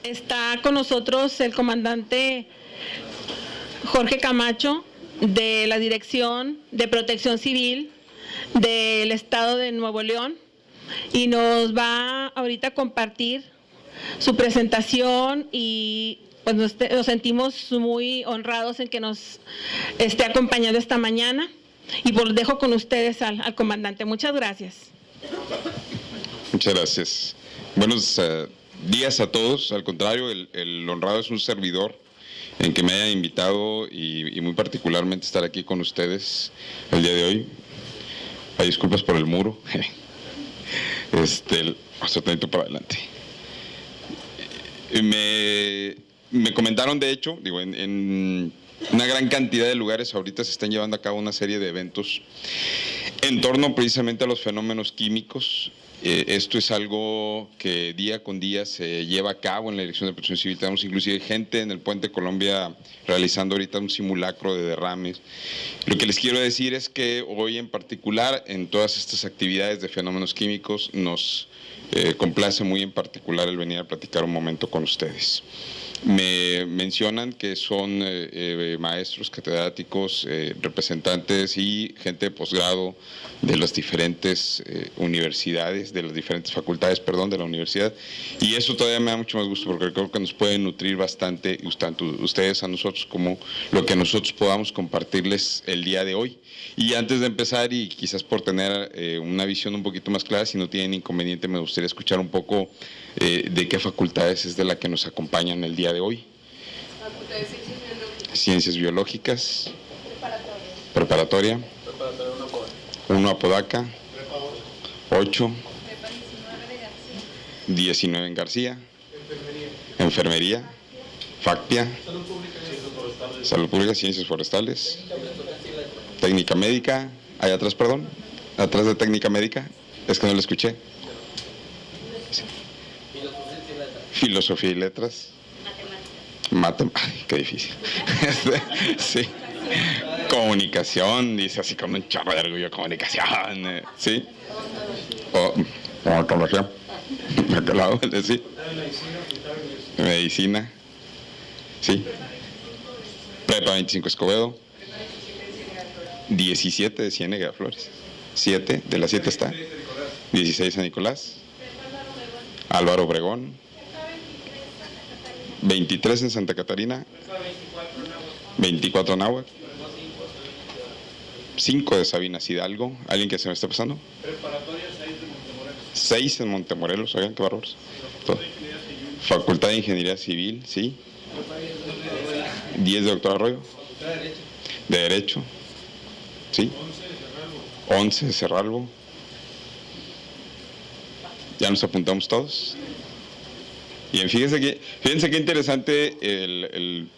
Está con nosotros el comandante Jorge Camacho de la Dirección de Protección Civil del Estado de Nuevo León y nos va ahorita a compartir su presentación y pues nos sentimos muy honrados en que nos esté acompañando esta mañana y pues dejo con ustedes al comandante. Muchas gracias. Muchas gracias. Buenos días a todos. Al contrario, el honrado es un servidor en que me hayan invitado y muy particularmente estar aquí con ustedes el día de hoy. Hay disculpas por el muro. Hasta tanto para adelante. Me comentaron, de hecho, en una gran cantidad de lugares ahorita se están llevando a cabo una serie de eventos en torno precisamente a los fenómenos químicos. Esto es algo que día con día se lleva a cabo en la Dirección de Protección Civil. Tenemos inclusive gente en el Puente Colombia realizando ahorita un simulacro de derrames. Lo que les quiero decir es que hoy en particular, en todas estas actividades de fenómenos químicos, nos complace muy en particular el venir a platicar un momento con ustedes. Me mencionan que son maestros, catedráticos, representantes y gente de posgrado de las diferentes universidades, de las diferentes facultades, perdón, de la universidad. Y eso todavía me da mucho más gusto porque creo que nos puede nutrir bastante, tanto ustedes a nosotros como lo que nosotros podamos compartirles el día de hoy. Y antes de empezar, y quizás por tener una visión un poquito más clara, si no tienen inconveniente, me gustaría escuchar un poco de qué facultades es de la que nos acompañan el día de hoy. Facultad de Ciencias Biológicas. Preparatoria. 1 Apodaca. 8. 19 en García. Enfermería. Factia. Salud Pública, Ciencias Forestales. Técnica Médica. Allá atrás, perdón. Atrás de Técnica Médica. Es que no lo escuché. Filosofía y Letras. Matemáticas. Ay, qué difícil. Sí. Comunicación, dice así con un chorro de orgullo, comunicación. Sí. Odontología. ¿De aquel lado? Sí. Medicina. Sí. Prepa 25 Escobedo. 17 de Ciénega de Flores. 7, de las 7 está. 16 San Nicolás. Álvaro Obregón. 23 en Santa Catarina. 24 en Anáhuac. 5 de Sabinas Hidalgo. ¿Alguien que se me esté pasando? 6 en Montemorelos. Oigan, qué bárbaros. Facultad de Ingeniería Civil, sí. 10 de Doctor Arroyo. De Derecho. Sí. 11 de Cerralbo. ¿Ya nos apuntamos todos? Bien, fíjense qué interesante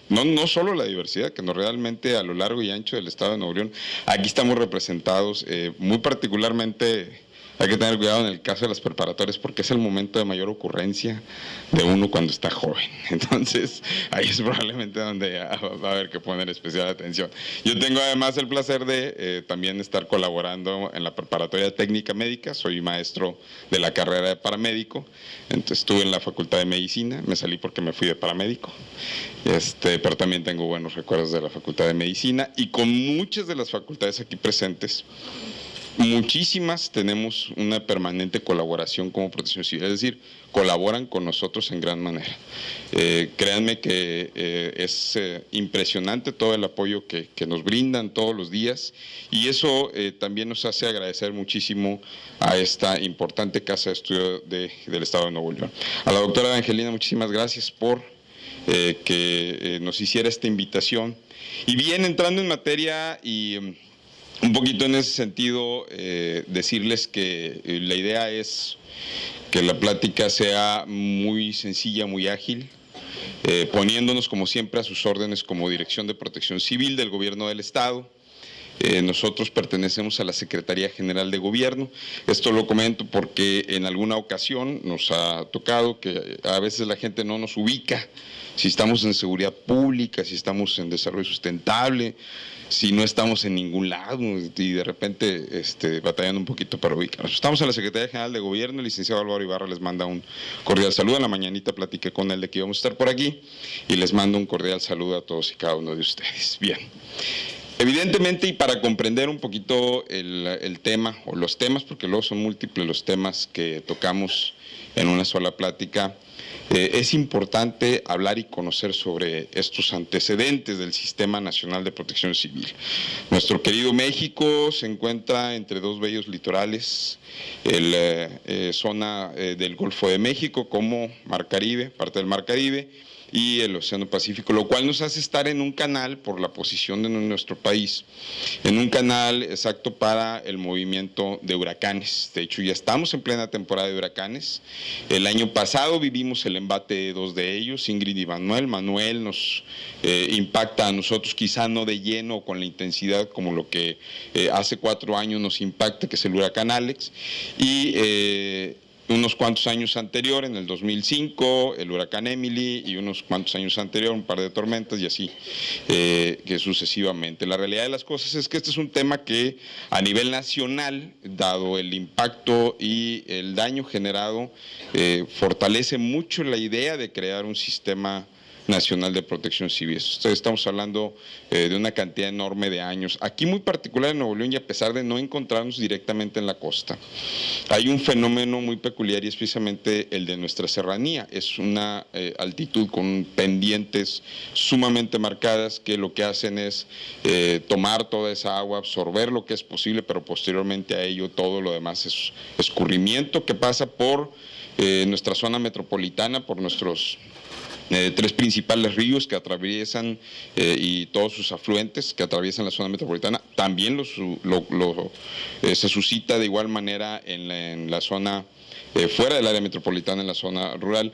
no solo la diversidad, que realmente a lo largo y ancho del estado de Nuevo León, aquí estamos representados, muy particularmente hay que tener cuidado en el caso de las preparatorias porque es el momento de mayor ocurrencia de uno cuando está joven. Entonces, ahí es probablemente donde va a haber que poner especial atención. Yo tengo además el placer de también estar colaborando en la preparatoria técnica médica, soy maestro de la carrera de paramédico, entonces estuve en la Facultad de Medicina, me salí porque me fui de paramédico, pero también tengo buenos recuerdos de la Facultad de Medicina y con muchas de las facultades aquí presentes. Muchísimas tenemos una permanente colaboración como Protección Civil, es decir, colaboran con nosotros en gran manera. Créanme que es impresionante todo el apoyo que nos brindan todos los días y eso también nos hace agradecer muchísimo a esta importante casa de estudio del Estado de Nuevo León. A la doctora Angelina, muchísimas gracias por que nos hiciera esta invitación. Y bien, entrando en materia y un poquito en ese sentido, decirles que la idea es que la plática sea muy sencilla, muy ágil, poniéndonos como siempre a sus órdenes como Dirección de Protección Civil del Gobierno del Estado. nosotros pertenecemos a la Secretaría General de Gobierno. Esto lo comento porque en alguna ocasión nos ha tocado que a veces la gente no nos ubica, si estamos en seguridad pública, si estamos en desarrollo sustentable, si no estamos en ningún lado y de repente batallando un poquito para ubicarnos. Estamos en la Secretaría General de Gobierno, el licenciado Álvaro Ibarra les manda un cordial saludo. En la mañanita platiqué con él de que íbamos a estar por aquí y les mando un cordial saludo a todos y cada uno de ustedes. Bien. Evidentemente, y para comprender un poquito el tema o los temas, porque luego son múltiples los temas que tocamos en una sola plática, es importante hablar y conocer sobre estos antecedentes del Sistema Nacional de Protección Civil. Nuestro querido México se encuentra entre dos bellos litorales, zona del Golfo de México como Mar Caribe, parte del Mar Caribe, y el Océano Pacífico, lo cual nos hace estar en un canal, por la posición de nuestro país, en un canal exacto para el movimiento de huracanes. De hecho, ya estamos en plena temporada de huracanes. El año pasado vivimos el embate de dos de ellos, Ingrid y Manuel. Manuel nos impacta a nosotros, quizá no de lleno o con la intensidad como lo que hace 4 años nos impacta, que es el huracán Alex, y unos cuantos años anterior, en el 2005, el huracán Emily, y unos cuantos años anterior, un par de tormentas y así, que sucesivamente. La realidad de las cosas es que este es un tema que a nivel nacional, dado el impacto y el daño generado, fortalece mucho la idea de crear un sistema nacional de protección civil. Estamos hablando de una cantidad enorme de años. Aquí muy particular en Nuevo León, y a pesar de no encontrarnos directamente en la costa, hay un fenómeno muy peculiar y es precisamente el de nuestra serranía. Es una altitud con pendientes sumamente marcadas que lo que hacen es tomar toda esa agua, absorber lo que es posible, pero posteriormente a ello todo lo demás es escurrimiento que pasa por nuestra zona metropolitana, por nuestros 3 principales ríos que atraviesan y todos sus afluentes que atraviesan la zona metropolitana. También se suscita de igual manera en la zona fuera del área metropolitana, en la zona rural,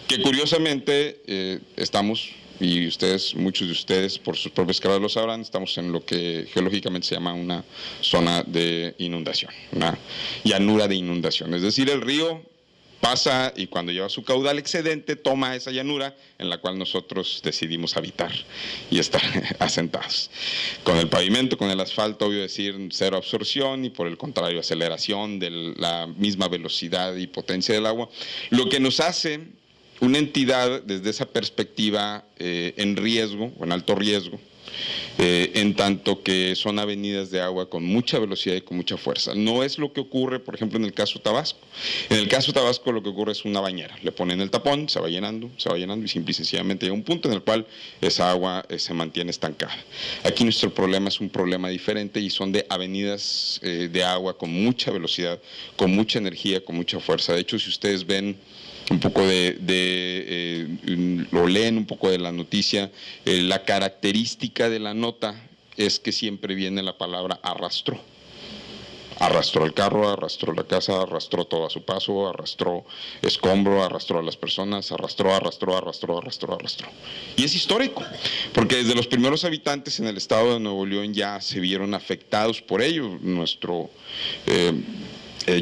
que curiosamente estamos, y muchos de ustedes por sus propias caras lo sabrán, estamos en lo que geológicamente se llama una zona de inundación, una llanura de inundación, es decir, el río pasa y cuando lleva su caudal excedente toma esa llanura en la cual nosotros decidimos habitar y estar asentados. Con el pavimento, con el asfalto, obvio decir cero absorción y por el contrario aceleración de la misma velocidad y potencia del agua, lo que nos hace una entidad desde esa perspectiva en riesgo o en alto riesgo, en tanto que son avenidas de agua con mucha velocidad y con mucha fuerza. No es lo que ocurre, por ejemplo, en el caso Tabasco. En el caso Tabasco lo que ocurre es una bañera. Le ponen el tapón, se va llenando y simple y sencillamente llega un punto en el cual esa agua se mantiene estancada. Aquí nuestro problema es un problema diferente y son de avenidas de agua con mucha velocidad, con mucha energía, con mucha fuerza. De hecho, si ustedes ven un poco lo leen un poco de la noticia, la característica de la nota es que siempre viene la palabra arrastró. Arrastró el carro, arrastró la casa, arrastró todo a su paso, arrastró escombro, arrastró a las personas, arrastró. Y es histórico, porque desde los primeros habitantes en el estado de Nuevo León ya se vieron afectados por ello.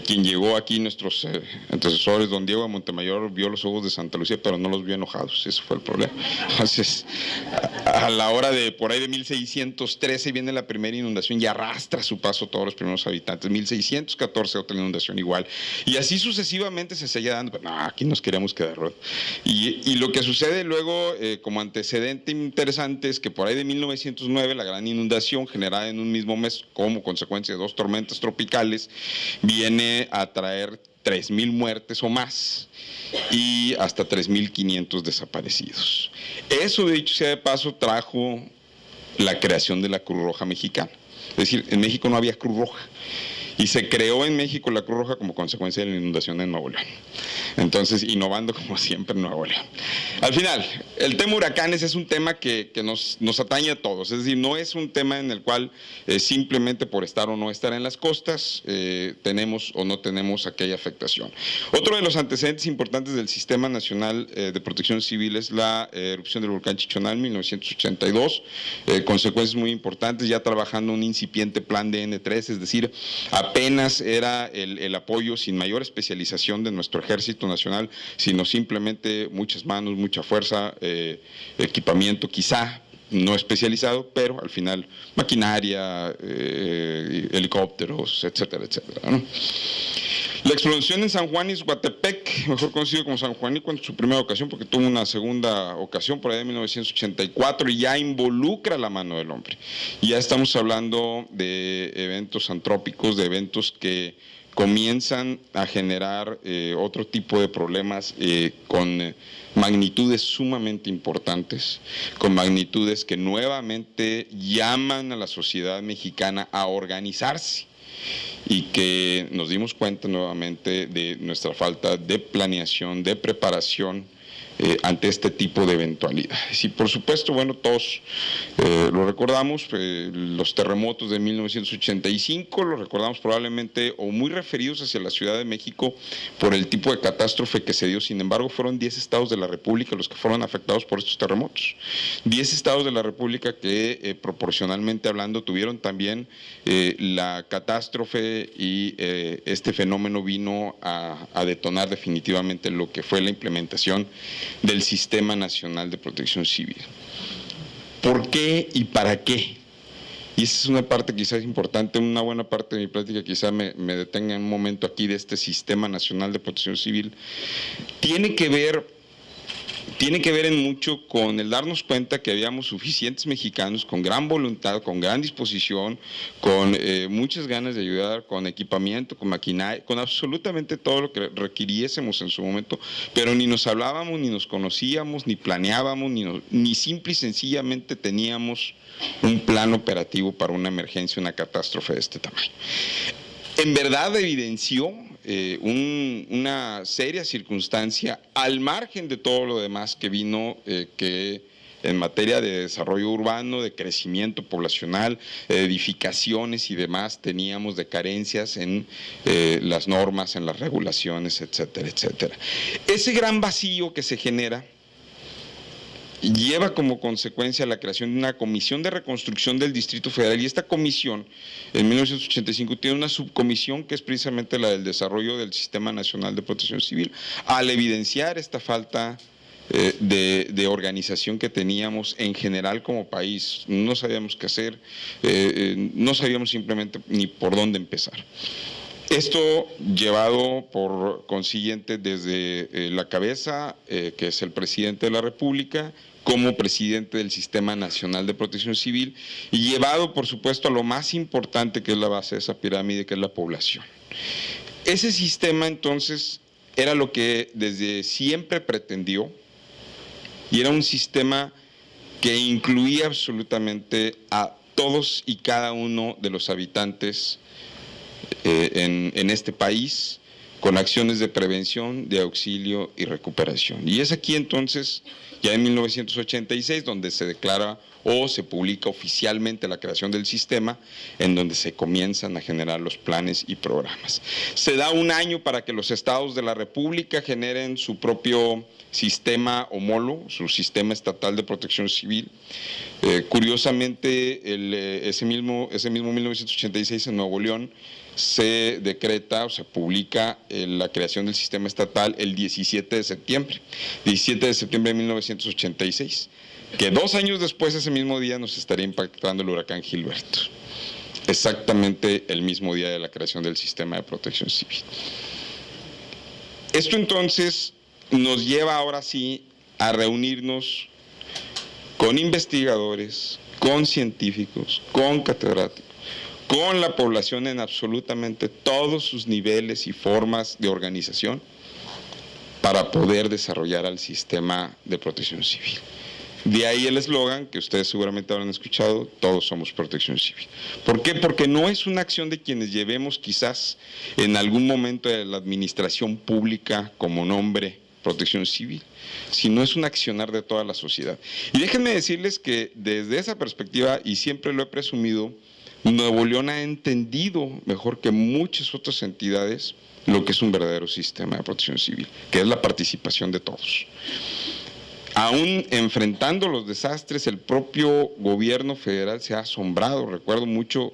Quien llegó aquí, nuestros antecesores, don Diego de Montemayor, vio los ojos de Santa Lucía, pero no los vio enojados, ese fue el problema. Entonces, a la hora de, por ahí de 1613, viene la primera inundación y arrastra a su paso todos los primeros habitantes. 1614, otra inundación igual. Y así sucesivamente se seguía dando, pero no, aquí nos queríamos quedar, ¿verdad? Y lo que sucede luego, como antecedente interesante, es que por ahí de 1909, la gran inundación generada en un mismo mes, como consecuencia de 2 tormentas tropicales, viene a traer 3,000 muertes o más y hasta 3,500 desaparecidos. Eso, de dicho sea de paso, trajo la creación de la Cruz Roja Mexicana. Es decir, en México no había Cruz Roja y se creó en México la Cruz Roja como consecuencia de la inundación en Nuevo León. Entonces, innovando como siempre en Nuevo León. Al final, el tema huracanes es un tema que nos atañe a todos, es decir, no es un tema en el cual simplemente por estar o no estar en las costas tenemos o no tenemos aquella afectación. Otro de los antecedentes importantes del Sistema Nacional de Protección Civil es la erupción del volcán Chichonal en 1982, consecuencias muy importantes, ya trabajando un incipiente plan de N3, es decir, apenas era el apoyo sin mayor especialización de nuestro Ejército Nacional, sino simplemente muchas manos, mucha fuerza, equipamiento quizá no especializado, pero al final maquinaria, helicópteros, etcétera, etcétera, ¿no? La explosión en San Juan Ixhuatepec, mejor conocido como San Juanico en su primera ocasión, porque tuvo una segunda ocasión por allá en 1984 y ya involucra la mano del hombre. Ya estamos hablando de eventos antrópicos, de eventos que comienzan a generar otro tipo de problemas con magnitudes sumamente importantes, con magnitudes que nuevamente llaman a la sociedad mexicana a organizarse, y que nos dimos cuenta nuevamente de nuestra falta de planeación, de preparación ante este tipo de eventualidades. Y por supuesto, bueno, todos lo recordamos, los terremotos de 1985, lo recordamos probablemente o muy referidos hacia la Ciudad de México por el tipo de catástrofe que se dio. Sin embargo, fueron 10 estados de la República los que fueron afectados por estos terremotos. 10 estados de la República que proporcionalmente hablando tuvieron también la catástrofe, y este fenómeno vino a detonar definitivamente lo que fue la implementación del Sistema Nacional de Protección Civil. ¿Por qué y para qué? Y esa es una parte quizás importante, una buena parte de mi plática, quizás me detenga en un momento aquí de este Sistema Nacional de Protección Civil. Tiene que ver en mucho con el darnos cuenta que habíamos suficientes mexicanos con gran voluntad, con gran disposición, con muchas ganas de ayudar, con equipamiento, con maquinaria, con absolutamente todo lo que requiriésemos en su momento, pero ni nos hablábamos, ni nos conocíamos, ni planeábamos, ni simple y sencillamente teníamos un plan operativo para una emergencia, una catástrofe de este tamaño. En verdad evidenció una seria circunstancia al margen de todo lo demás que vino, que en materia de desarrollo urbano, de crecimiento poblacional, edificaciones y demás, teníamos de carencias en las normas, en las regulaciones, etcétera, etcétera. Ese gran vacío que se genera lleva como consecuencia la creación de una comisión de reconstrucción del Distrito Federal, y esta comisión en 1985 tiene una subcomisión que es precisamente la del desarrollo del Sistema Nacional de Protección Civil, al evidenciar esta falta de organización que teníamos en general como país. No sabíamos qué hacer, no sabíamos simplemente ni por dónde empezar. Esto llevado por consiguiente desde la cabeza, que es el presidente de la República, como presidente del Sistema Nacional de Protección Civil, y llevado, por supuesto, a lo más importante que es la base de esa pirámide, que es la población. Ese sistema, entonces, era lo que desde siempre pretendió, y era un sistema que incluía absolutamente a todos y cada uno de los habitantes en este país, con acciones de prevención, de auxilio y recuperación. Y es aquí entonces, ya en 1986, donde se declara o se publica oficialmente la creación del sistema, en donde se comienzan a generar los planes y programas. Se da un año para que los estados de la República generen su propio sistema homólogo, su sistema estatal de protección civil. Curiosamente, ese mismo 1986 en Nuevo León se decreta o se publica la creación del sistema estatal el 17 de septiembre de 1986, que 2 años después, ese mismo día, nos estaría impactando el huracán Gilberto, exactamente el mismo día de la creación del sistema de protección civil. Esto entonces nos lleva ahora sí a reunirnos con investigadores, con científicos, con catedráticos, con la población en absolutamente todos sus niveles y formas de organización, para poder desarrollar al sistema de protección civil. De ahí el eslogan que ustedes seguramente habrán escuchado: todos somos Protección Civil. ¿Por qué? Porque no es una acción de quienes llevemos quizás en algún momento de la administración pública como nombre Protección Civil, sino es un accionar de toda la sociedad. Y déjenme decirles que desde esa perspectiva, y siempre lo he presumido, Nuevo León ha entendido mejor que muchas otras entidades lo que es un verdadero sistema de protección civil, que es la participación de todos. Aún enfrentando los desastres, el propio gobierno federal se ha asombrado. Recuerdo mucho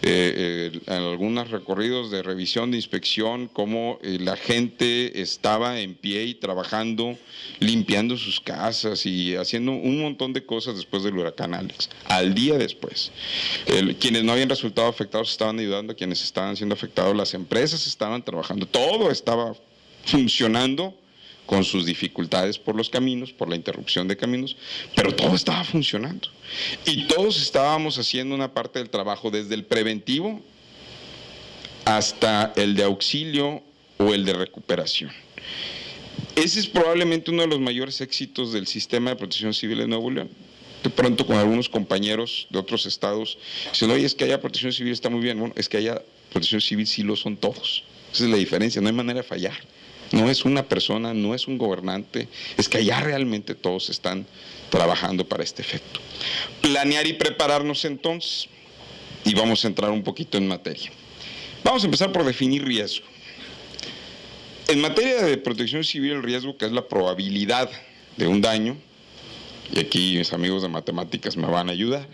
en algunos recorridos de revisión, de inspección, cómo la gente estaba en pie y trabajando, limpiando sus casas y haciendo un montón de cosas después del huracán Alex. Al día después, quienes no habían resultado afectados estaban ayudando a quienes estaban siendo afectados, las empresas estaban trabajando, todo estaba funcionando, con sus dificultades por los caminos, por la interrupción de caminos, pero todo estaba funcionando. Y todos estábamos haciendo una parte del trabajo, desde el preventivo hasta el de auxilio o el de recuperación. Ese es probablemente uno de los mayores éxitos del sistema de protección civil de Nuevo León. De pronto con algunos compañeros de otros estados dicen: oye, es que haya protección civil está muy bien. Bueno, es que haya protección civil sí lo son todos. Esa es la diferencia, no hay manera de fallar. No es una persona, no es un gobernante, es que allá realmente todos están trabajando para este efecto. Planear y prepararnos entonces, y vamos a entrar un poquito en materia. Vamos a empezar por definir riesgo. En materia de protección civil, el riesgo, que es la probabilidad de un daño, y aquí mis amigos de matemáticas me van a ayudar.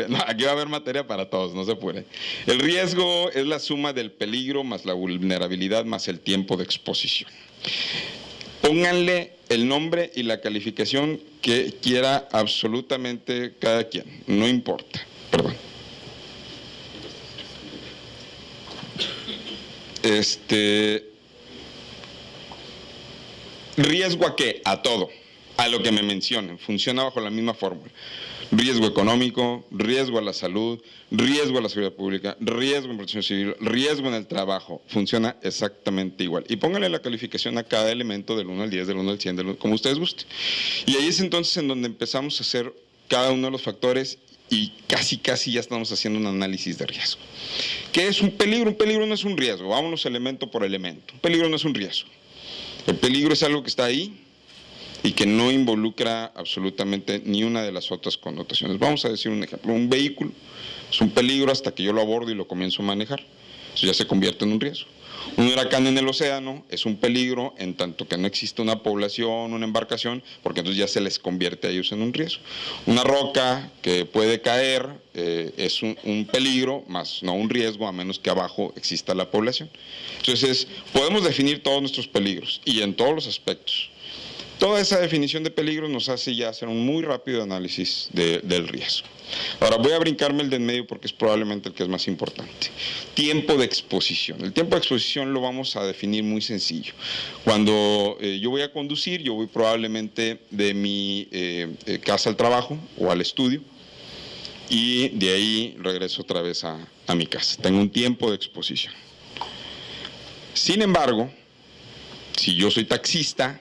No, aquí va a haber materia para todos, no se apure. El riesgo es la suma del peligro más la vulnerabilidad más el tiempo de exposición. Pónganle el nombre y la calificación que quiera absolutamente cada quien, no importa. Perdón. ¿Riesgo a qué? A todo. A lo que me mencionen, funciona bajo la misma fórmula: riesgo económico, riesgo a la salud, riesgo a la seguridad pública, riesgo en protección civil, riesgo en el trabajo, funciona exactamente igual. Y pónganle la calificación a cada elemento del 1 al 10, del 1 al 100, como ustedes gusten. Y ahí es entonces en donde empezamos a hacer cada uno de los factores y casi ya estamos haciendo un análisis de riesgo. ¿Qué es un peligro? Un peligro no es un riesgo, vámonos elemento por elemento. Un peligro no es un riesgo. El peligro es algo que está ahí y que no involucra absolutamente ni una de las otras connotaciones. Vamos a decir un ejemplo: un vehículo es un peligro hasta que yo lo abordo y lo comienzo a manejar. Eso ya se convierte en un riesgo. Un huracán en el océano es un peligro en tanto que no existe una población, una embarcación, porque entonces ya se les convierte a ellos en un riesgo. Una roca que puede caer es un peligro, más no un riesgo, a menos que abajo exista la población. Entonces, podemos definir todos nuestros peligros y en todos los aspectos. Toda esa definición de peligro nos hace ya hacer un muy rápido análisis del riesgo. Ahora voy a brincarme el de en medio porque es probablemente el que es más importante. Tiempo de exposición. El tiempo de exposición lo vamos a definir muy sencillo. Cuando yo voy a conducir, yo voy probablemente de mi casa al trabajo o al estudio y de ahí regreso otra vez a mi casa. Tengo un tiempo de exposición. Sin embargo, si yo soy taxista,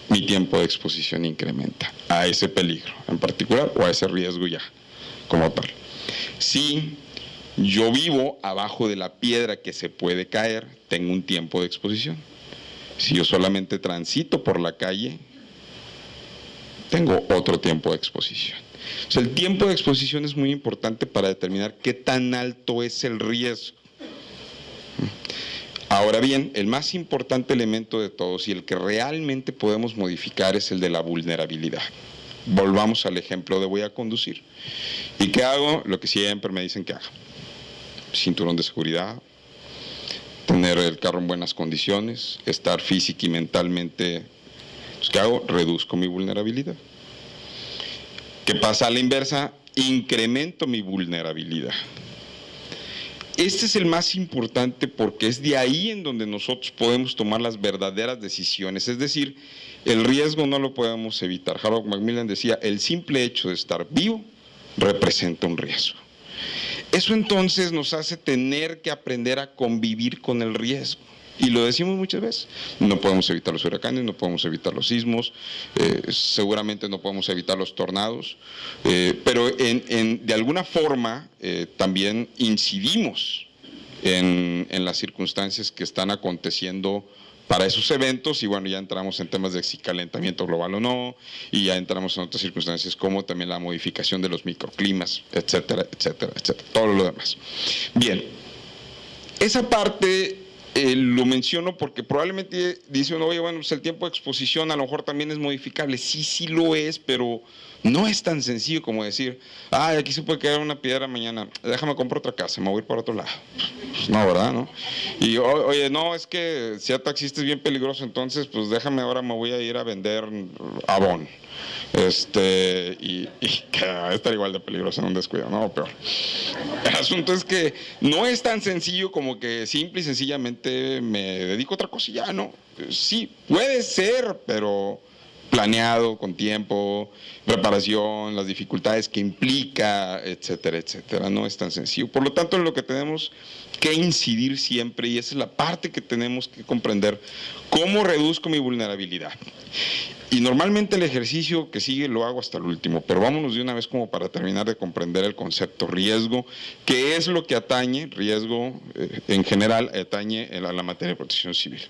mi tiempo de exposición incrementa a ese peligro en particular o a ese riesgo ya como tal. Si yo vivo abajo de la piedra que se puede caer, tengo un tiempo de exposición. Si yo solamente transito por la calle, tengo otro tiempo de exposición. O sea, el tiempo de exposición es muy importante para determinar qué tan alto es el riesgo. Ahora bien, el más importante elemento de todos y el que realmente podemos modificar es el de la vulnerabilidad. Volvamos al ejemplo de voy a conducir. ¿Y qué hago? Lo que siempre me dicen que haga. Cinturón de seguridad, tener el carro en buenas condiciones, estar física y mentalmente. Pues, ¿qué hago? Reduzco mi vulnerabilidad. ¿Qué pasa a la inversa? Incremento mi vulnerabilidad. Este es el más importante porque es de ahí en donde nosotros podemos tomar las verdaderas decisiones. Es decir, el riesgo no lo podemos evitar. Harold Macmillan decía: el simple hecho de estar vivo representa un riesgo. Eso entonces nos hace tener que aprender a convivir con el riesgo. Y lo decimos muchas veces, no podemos evitar los huracanes, no podemos evitar los sismos, seguramente no podemos evitar los tornados, pero de alguna forma también incidimos en las circunstancias que están aconteciendo para esos eventos, y bueno, ya entramos en temas de si calentamiento global o no, y ya entramos en otras circunstancias como también la modificación de los microclimas, etcétera, etcétera, etcétera, todo lo demás. Bien, esa parte lo menciono porque probablemente dice uno, oye, bueno, pues el tiempo de exposición a lo mejor también es modificable. Sí, sí lo es, pero no es tan sencillo como decir, ay, aquí se puede caer una piedra mañana, déjame comprar otra casa, me voy a ir para otro lado. Pues no, ¿verdad? ¿No? Y oye, no, es que ser taxista es bien peligroso, entonces pues déjame, ahora me voy a ir a vender Avon. Y que va a estar igual de peligroso en un descuido, no, peor. El asunto es que no es tan sencillo como que simple y sencillamente me dedico a otra cosa y ya, ¿no? Sí, puede ser, pero planeado, con tiempo, preparación, las dificultades que implica, etcétera, etcétera. No es tan sencillo. Por lo tanto, en lo que tenemos que incidir siempre, y esa es la parte que tenemos que comprender, cómo reduzco mi vulnerabilidad. Y normalmente el ejercicio que sigue lo hago hasta el último, pero vámonos de una vez como para terminar de comprender el concepto riesgo, que es lo que atañe, riesgo en general, atañe a la materia de protección civil.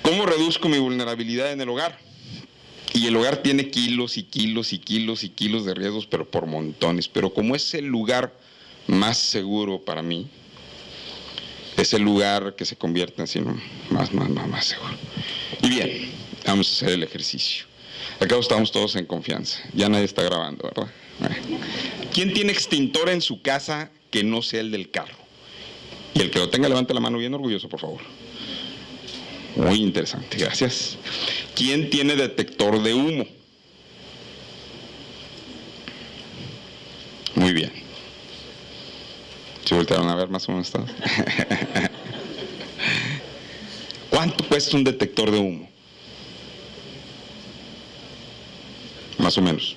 ¿Cómo reduzco mi vulnerabilidad en el hogar? Y el hogar tiene kilos y kilos y kilos y kilos de riesgos, pero por montones. Pero como es el lugar más seguro para mí, es el lugar que se convierte en sí, ¿no? más seguro. Y bien, vamos a hacer el ejercicio. Acá estamos todos en confianza. Ya nadie está grabando, ¿verdad? ¿Quién tiene extintor en su casa que no sea el del carro? Y el que lo tenga, levante la mano bien orgulloso, por favor. Muy interesante, gracias. ¿Quién tiene detector de humo? Muy bien. ¿Se voltearon a ver más o menos todos? ¿Cuánto cuesta un detector de humo? Más o menos.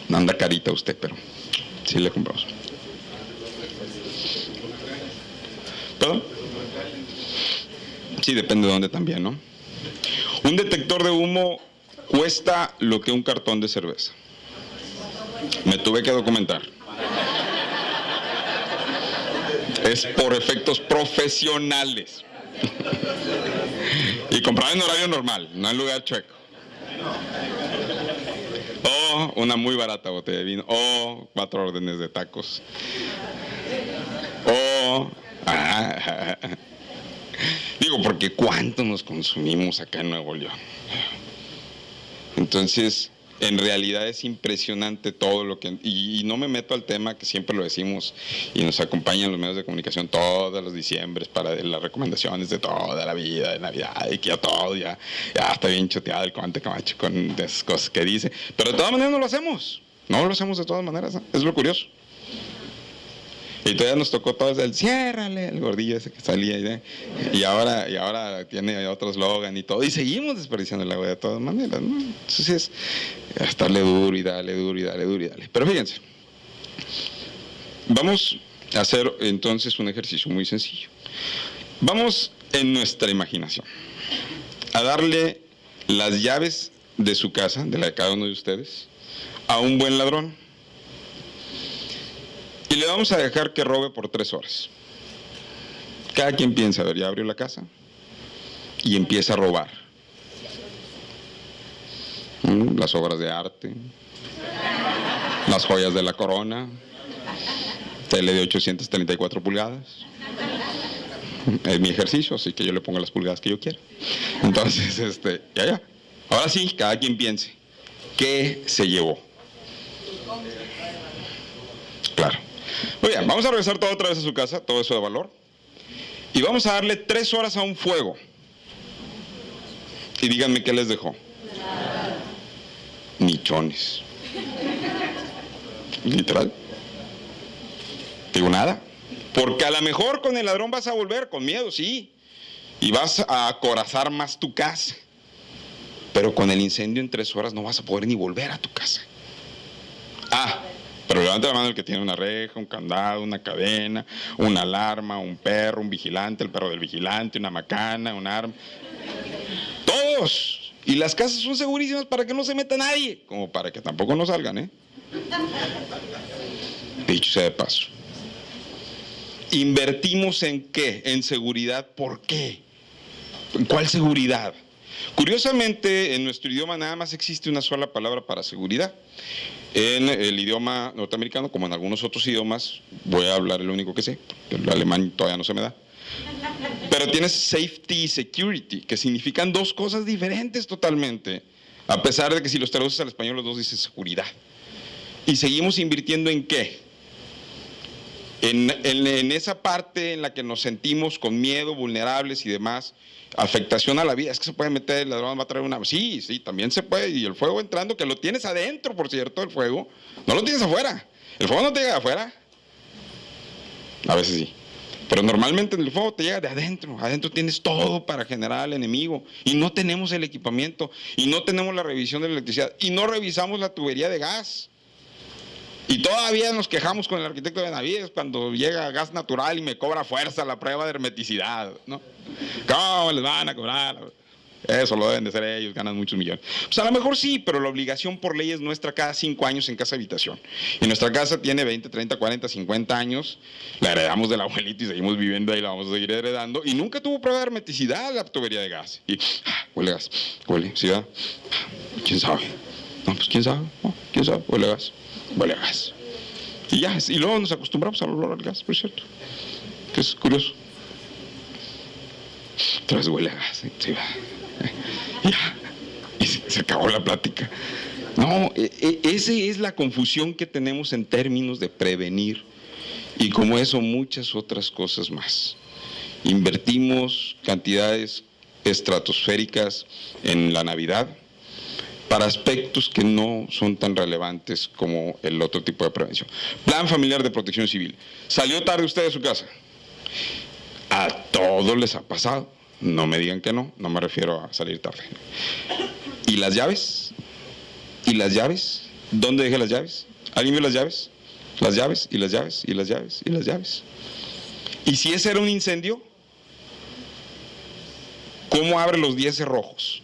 No anda carita usted, pero sí le compramos. ¿Todo? Sí, depende de dónde también, ¿no? Un detector de humo cuesta lo que un cartón de cerveza. Me tuve que documentar. Es por efectos profesionales. Y comprado en horario normal, no en lugar chueco. O una muy barata botella de vino. O 4 órdenes de tacos. O... digo, porque ¿cuánto nos consumimos acá en Nuevo León? Entonces, en realidad es impresionante todo lo que... Y no me meto al tema que siempre lo decimos y nos acompañan los medios de comunicación todos los diciembres para las recomendaciones de toda la vida, de Navidad, y que ya todo, ya está bien choteado el Comandante Camacho con esas cosas que dice. Pero de todas maneras no lo hacemos. No lo hacemos de todas maneras, ¿no? Es lo curioso. Y todavía nos tocó todos el ciérrale, el gordillo ese que salía, y ahora tiene otro eslogan y todo, y seguimos desperdiciando el agua de todas maneras, ¿no? Entonces, estarle duro y dale, duro y dale, duro y dale. Pero fíjense, vamos a hacer entonces un ejercicio muy sencillo. Vamos en nuestra imaginación a darle las llaves de su casa, de la de cada uno de ustedes, a un buen ladrón. Y le vamos a dejar que robe por 3 horas. Cada quien piensa, a ver, ya abrió la casa y empieza a robar. Las obras de arte, las joyas de la corona, tele de 834 pulgadas. Es mi ejercicio, así que yo le pongo las pulgadas que yo quiera. Entonces, ya. Ahora sí, cada quien piense, ¿qué se llevó? Claro. Muy bien, vamos a regresar todo otra vez a su casa, todo eso de valor. Y vamos a darle 3 horas a un fuego. Y díganme qué les dejó. Michones. Literal. Digo, nada. Porque a lo mejor con el ladrón vas a volver, con miedo, sí. Y vas a acorazar más tu casa. Pero con el incendio en 3 horas no vas a poder ni volver a tu casa. Pero levante la mano el que tiene una reja, un candado, una cadena, una alarma, un perro, un vigilante, el perro del vigilante, una macana, un arma. Todos. Y las casas son segurísimas para que no se meta nadie, como para que tampoco no salgan, ¿eh? Dicho sea de paso. ¿Invertimos en qué? En seguridad. ¿Por qué? ¿En cuál seguridad? Curiosamente, en nuestro idioma nada más existe una sola palabra para seguridad. En el idioma norteamericano, como en algunos otros idiomas, voy a hablar el único que sé, el alemán todavía no se me da. Pero tienes safety y security, que significan dos cosas diferentes totalmente. A pesar de que si los traduces al español los dos dicen seguridad. ¿Y seguimos invirtiendo en qué? En esa parte en la que nos sentimos con miedo, vulnerables y demás, afectación a la vida. Es que se puede meter, el ladrón va a traer una... Sí, también se puede. Y el fuego entrando, que lo tienes adentro, por cierto, el fuego. No lo tienes afuera. El fuego no te llega de afuera. A veces sí. Pero normalmente el fuego te llega de adentro. Adentro tienes todo para generar al enemigo. Y no tenemos el equipamiento. Y no tenemos la revisión de la electricidad. Y no revisamos la tubería de gas. Y todavía nos quejamos con el arquitecto de Benavides cuando llega gas natural y me cobra fuerza la prueba de hermeticidad, ¿no? ¿Cómo les van a cobrar? Eso lo deben de hacer ellos, ganan muchos millones. Pues a lo mejor sí, pero la obligación por ley es nuestra cada 5 años en casa habitación. Y nuestra casa tiene 20, 30, 40, 50 años, la heredamos del abuelito y seguimos viviendo ahí, la vamos a seguir heredando. Y nunca tuvo prueba de hermeticidad la tubería de gas. Y huele gas, huele, ¿sí da? ¿Quién sabe? No, pues quién sabe, no, quién sabe, huele gas. Huele a gas. Y ya, y luego nos acostumbramos al olor al gas, por cierto. Que es curioso. Otra vez huele a gas. Sí, ya. Y se acabó la plática. No, esa es la confusión que tenemos en términos de prevenir. Y como eso, muchas otras cosas más. Invertimos cantidades estratosféricas en la Navidad para aspectos que no son tan relevantes como el otro tipo de prevención. Plan familiar de protección civil. ¿Salió tarde usted de su casa? A todos les ha pasado. No me digan que no, no me refiero a salir tarde. ¿Y las llaves? ¿Y las llaves? ¿Dónde dejé las llaves? ¿Alguien vio las llaves? Las llaves, y las llaves, y las llaves, y las llaves. ¿Y si ese era un incendio? ¿Cómo abre los 10 cerrojos?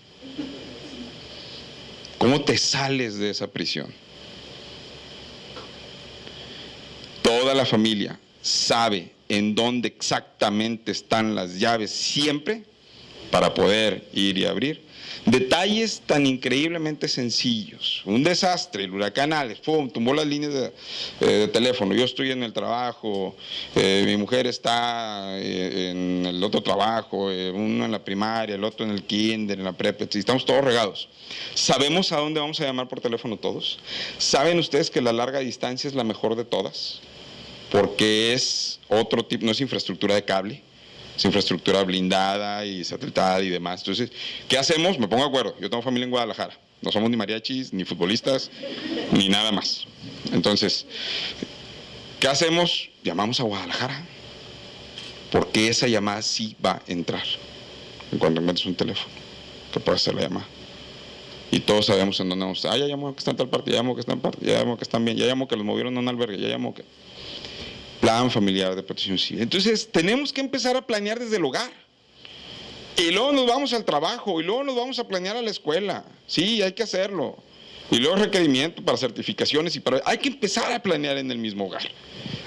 ¿Cómo te sales de esa prisión? Toda la familia sabe en dónde exactamente están las llaves siempre para poder ir y abrir. Detalles tan increíblemente sencillos. Un desastre, el huracán Alex, ¡pum!, tumbó las líneas de teléfono. Yo estoy en el trabajo, mi mujer está en el otro trabajo, uno en la primaria, el otro en el kinder, en la prepa, estamos todos regados. ¿Sabemos a dónde vamos a llamar por teléfono todos? ¿Saben ustedes que la larga distancia es la mejor de todas? Porque es otro tipo, no es infraestructura de cable, es infraestructura blindada y satelital y demás. Entonces, ¿qué hacemos? Me pongo de acuerdo. Yo tengo familia en Guadalajara. No somos ni mariachis, ni futbolistas, ni nada más. Entonces, ¿qué hacemos? Llamamos a Guadalajara. Porque esa llamada sí va a entrar. En cuanto encuentres un teléfono, que puede hacer la llamada. Y todos sabemos en dónde vamos a estar. Ya llamó que está en tal parte, ya llamó que está en parte, ya llamó que están bien, ya llamó que los movieron a un albergue, ya llamó que... Plan familiar de protección civil. Entonces, tenemos que empezar a planear desde el hogar. Y luego nos vamos al trabajo, y luego nos vamos a planear a la escuela. Sí, hay que hacerlo. Y luego requerimiento para certificaciones y para... Hay que empezar a planear en el mismo hogar.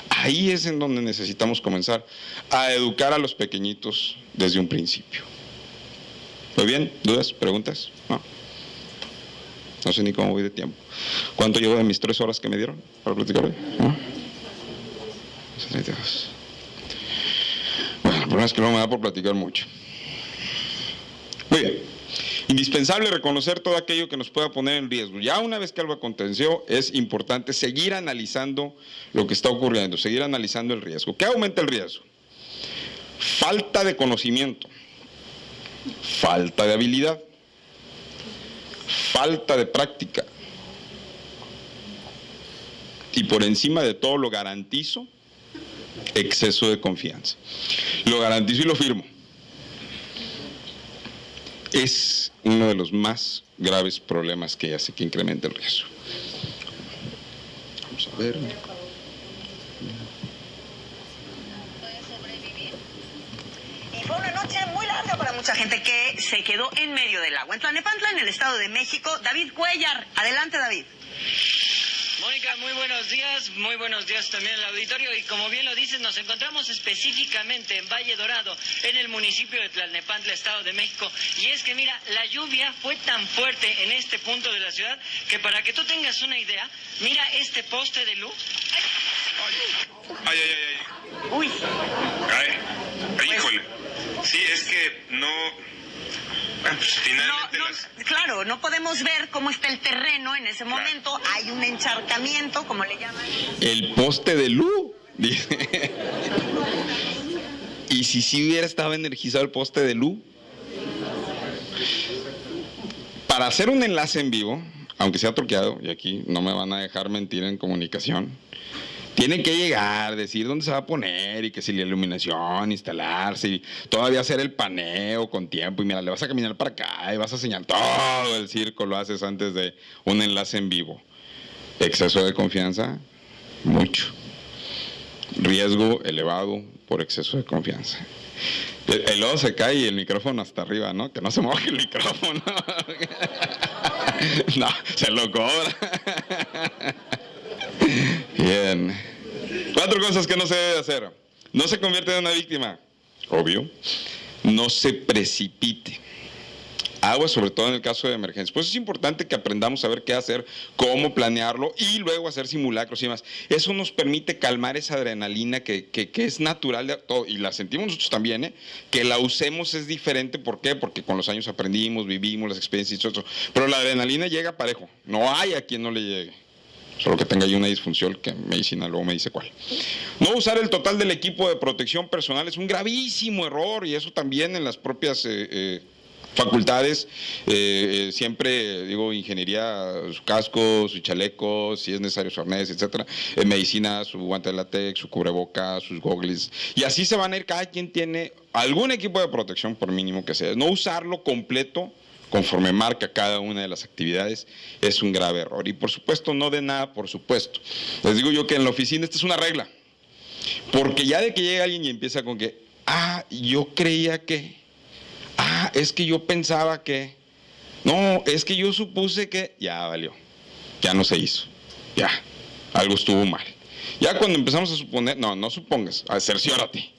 Ahí es en donde necesitamos comenzar a educar a los pequeñitos desde un principio. ¿Muy bien? ¿Dudas? ¿Preguntas? No. No sé ni cómo voy de tiempo. ¿Cuánto llevo de mis 3 horas que me dieron para platicar hoy? ¿No? 32. Bueno, el problema es que no me da por platicar mucho. Muy bien. Indispensable reconocer todo aquello que nos pueda poner en riesgo. Ya una vez que algo aconteció, es importante seguir analizando lo que está ocurriendo, seguir analizando el riesgo. ¿Qué aumenta el riesgo? Falta de conocimiento, falta de habilidad, falta de práctica. Y por encima de todo lo garantizo, exceso de confianza. Lo garantizo y lo firmo. Es uno de los más graves problemas que hace que incremente el riesgo. Vamos a ver. ver. Y fue una noche muy larga para mucha gente que se quedó en medio del agua. En Tlalnepantla, en el Estado de México, David Cuellar. Adelante, David. Mónica, muy buenos días también al auditorio, y como bien lo dices, nos encontramos específicamente en Valle Dorado, en el municipio de Tlalnepantla, Estado de México, y es que mira, la lluvia fue tan fuerte en este punto de la ciudad que, para que tú tengas una idea, mira este poste de luz. Ay. Uy. Ay, híjole. Sí, es que no... Pues, finalmente Claro, no podemos ver cómo está el terreno en ese momento. Hay un encharcamiento, como le llaman. El poste de luz, dice. ¿Y si sí hubiera estado energizado el poste de luz? Para hacer un enlace en vivo, aunque sea truqueado, y aquí no me van a dejar mentir en comunicación, tienen que llegar, decir dónde se va a poner, y que si la iluminación, instalarse, y todavía hacer el paneo con tiempo, y mira, le vas a caminar para acá, y vas a señalar todo el circo, lo haces antes de un enlace en vivo. Exceso de confianza, mucho. Riesgo elevado por exceso de confianza. El lodo se cae y el micrófono hasta arriba, ¿no? Que no se moje el micrófono. No, se lo cobra. Bien. 4 cosas que no se debe hacer. No se convierte en una víctima, obvio. No se precipite. Agua, sobre todo en el caso de emergencia. Pues es importante que aprendamos a ver qué hacer, cómo planearlo y luego hacer simulacros y demás. Eso nos permite calmar esa adrenalina que es natural de todo, y la sentimos nosotros también, ¿eh? Que la usemos es diferente. ¿Por qué? Porque con los años aprendimos, vivimos las experiencias y todo eso. Pero la adrenalina llega parejo. No hay a quien no le llegue. Solo que tenga ahí una disfunción, que medicina luego me dice cuál. No usar el total del equipo de protección personal es un gravísimo error, y eso también en las propias facultades. Siempre digo, ingeniería, su casco, su chaleco, si es necesario su arnés, etcétera. En medicina, su guante de látex, su cubrebocas, sus goggles. Y así se van a ir, cada quien tiene algún equipo de protección, por mínimo que sea. No usarlo completo conforme marca cada una de las actividades es un grave error. Y por supuesto, no de nada, por supuesto. Les digo yo que en la oficina esta es una regla. Porque ya de que llega alguien y empieza con que, yo creía que, es que yo pensaba que, no, es que yo supuse que, ya valió, ya no se hizo, ya, algo estuvo mal. Ya cuando empezamos a suponer, no supongas, cerciórate,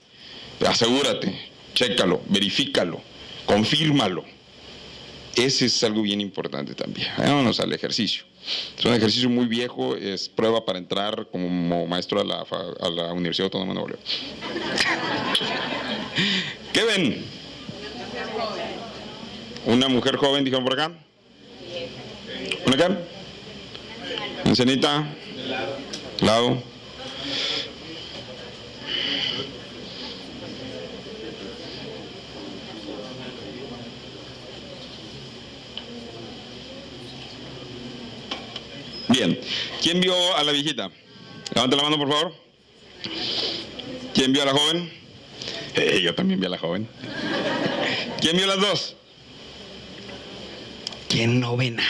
asegúrate, chécalo, verifícalo, confírmalo. Ese es algo bien importante también. Vámonos al ejercicio. Es un ejercicio muy viejo, es prueba para entrar como maestro a la Universidad Autónoma de Nuevo León. ¿Qué ven? Una mujer joven, dijeron por acá. ¿Una acá? Ancianita. Lado. Bien. ¿Quién vio a la viejita? Levante la mano, por favor. ¿Quién vio a la joven? Yo también vi a la joven. ¿Quién vio a las dos? ¿Quién no ve nada?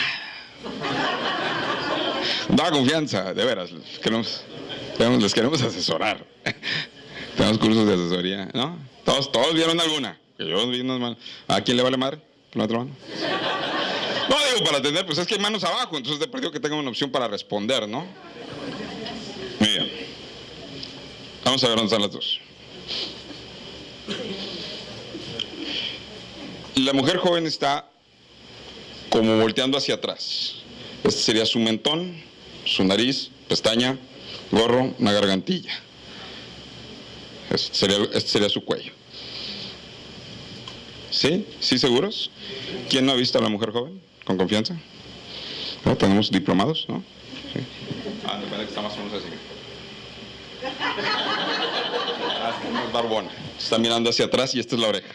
Da confianza, de veras. Les queremos asesorar. Tenemos cursos de asesoría, ¿no? Todos vieron alguna. Que yo vi unas manos. ¿A quién le vale madre? ¿La otra mano? No, digo, para atender, pues es que hay manos abajo, entonces te perdió que tengan una opción para responder, ¿no? Muy bien. Vamos a ver dónde están las dos. La mujer joven está como volteando hacia atrás. Este sería su mentón, su nariz, pestaña, gorro, una gargantilla. Este sería su cuello. ¿Sí? ¿Sí seguros? ¿Quién no ha visto a la mujer joven? ¿Con confianza? ¿No? Tenemos diplomados, ¿no? Sí. Depende que está más o menos así. Está más barbona. Está mirando hacia atrás y esta es la oreja.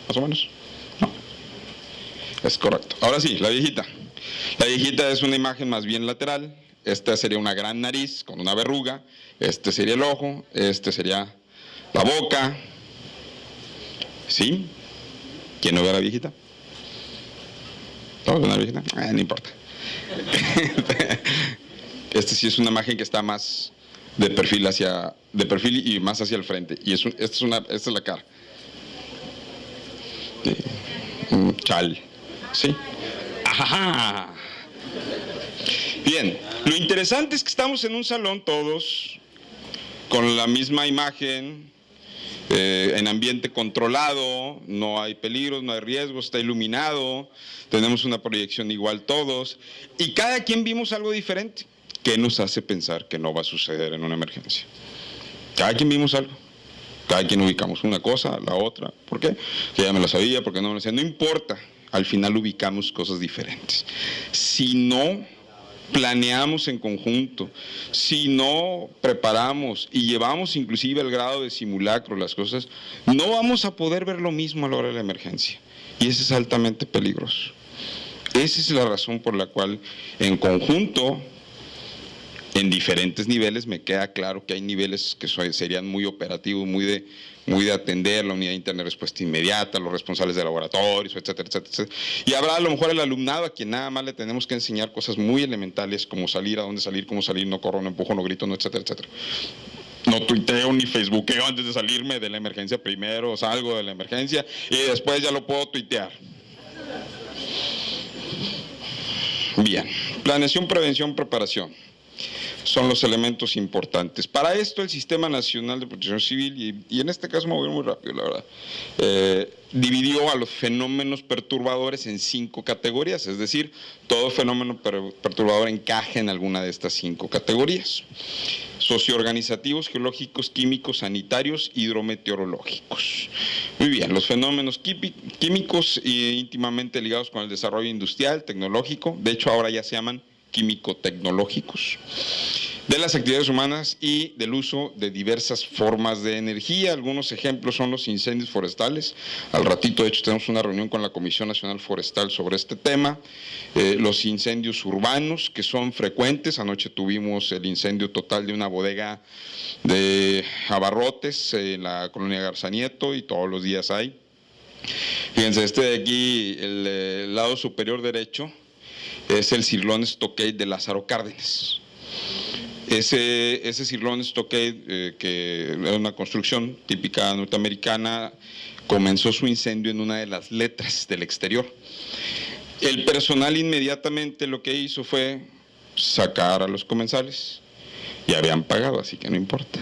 ¿Más o menos? No. Es correcto. Ahora sí, la viejita. La viejita es una imagen más bien lateral. Esta sería una gran nariz con una verruga. Este sería el ojo. Este sería la boca. ¿Sí? ¿Quién no ve a la viejita? ¿Todos ven a la viejita? No importa. Este sí es una imagen que está más de perfil y más hacia el frente. Y esta es la cara. Chal. ¿Sí? ¡Ajá! Bien, lo interesante es que estamos en un salón todos con la misma imagen, en ambiente controlado, no hay peligros, no hay riesgos, está iluminado, tenemos una proyección igual todos, y cada quien vimos algo diferente. ¿Qué nos hace pensar que no va a suceder en una emergencia? Cada quien vimos algo. Cada quien ubicamos una cosa, la otra. ¿Por qué? Que ya me lo sabía, porque no me lo sabía. No importa, al final ubicamos cosas diferentes. Si no planeamos en conjunto, si no preparamos y llevamos inclusive el grado de simulacro las cosas, no vamos a poder ver lo mismo a la hora de la emergencia. Y eso es altamente peligroso. Esa es la razón por la cual en conjunto, en diferentes niveles, me queda claro que hay niveles que serían muy operativos, muy de atender la unidad de internet de respuesta inmediata, los responsables de laboratorios, etcétera, etcétera, etcétera. Y habrá a lo mejor el alumnado a quien nada más le tenemos que enseñar cosas muy elementales, como salir, a dónde salir, cómo salir, no corro, no empujo, no grito, no, etcétera, etcétera. No tuiteo ni facebookeo antes de salirme de la emergencia primero, salgo de la emergencia y después ya lo puedo tuitear. Bien, planeación, prevención, preparación son los elementos importantes. Para esto el Sistema Nacional de Protección Civil, y en este caso me voy muy rápido, la verdad, dividió a los fenómenos perturbadores en 5 categorías, es decir, todo fenómeno perturbador encaja en alguna de estas 5 categorías: socioorganizativos, geológicos, químicos, sanitarios, hidrometeorológicos. Muy bien, los fenómenos químicos íntimamente ligados con el desarrollo industrial, tecnológico, de hecho ahora ya se llaman químico-tecnológicos, de las actividades humanas y del uso de diversas formas de energía. Algunos ejemplos son los incendios forestales. Al ratito, de hecho, tenemos una reunión con la Comisión Nacional Forestal sobre este tema. Los incendios urbanos, que son frecuentes. Anoche tuvimos el incendio total de una bodega de abarrotes en la colonia Garza Nieto, y todos los días hay. Fíjense, este de aquí, el lado superior derecho, es el Cirlón Stockade de Lázaro Cárdenas. Ese Cirlón Stockade, que es una construcción típica norteamericana, comenzó su incendio en una de las letras del exterior. El personal inmediatamente lo que hizo fue sacar a los comensales. Y habían pagado, así que no importa.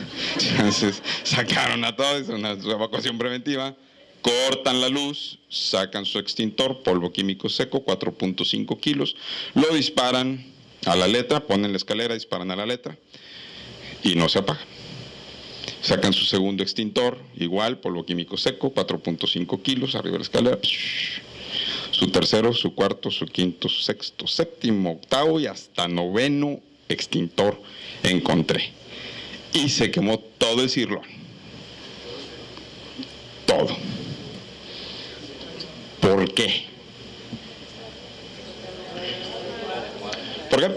Entonces sacaron a todos, una evacuación preventiva. Cortan la luz, sacan su extintor, polvo químico seco, 4.5 kilos, lo disparan a la letra, ponen la escalera, disparan a la letra y no se apaga. Sacan su segundo extintor, igual, polvo químico seco, 4.5 kilos, arriba de la escalera, su tercero, su cuarto, su quinto, su sexto, séptimo, octavo y hasta noveno extintor encontré. Y se quemó todo el cirlón. Todo. ¿Por qué? ¿Por qué?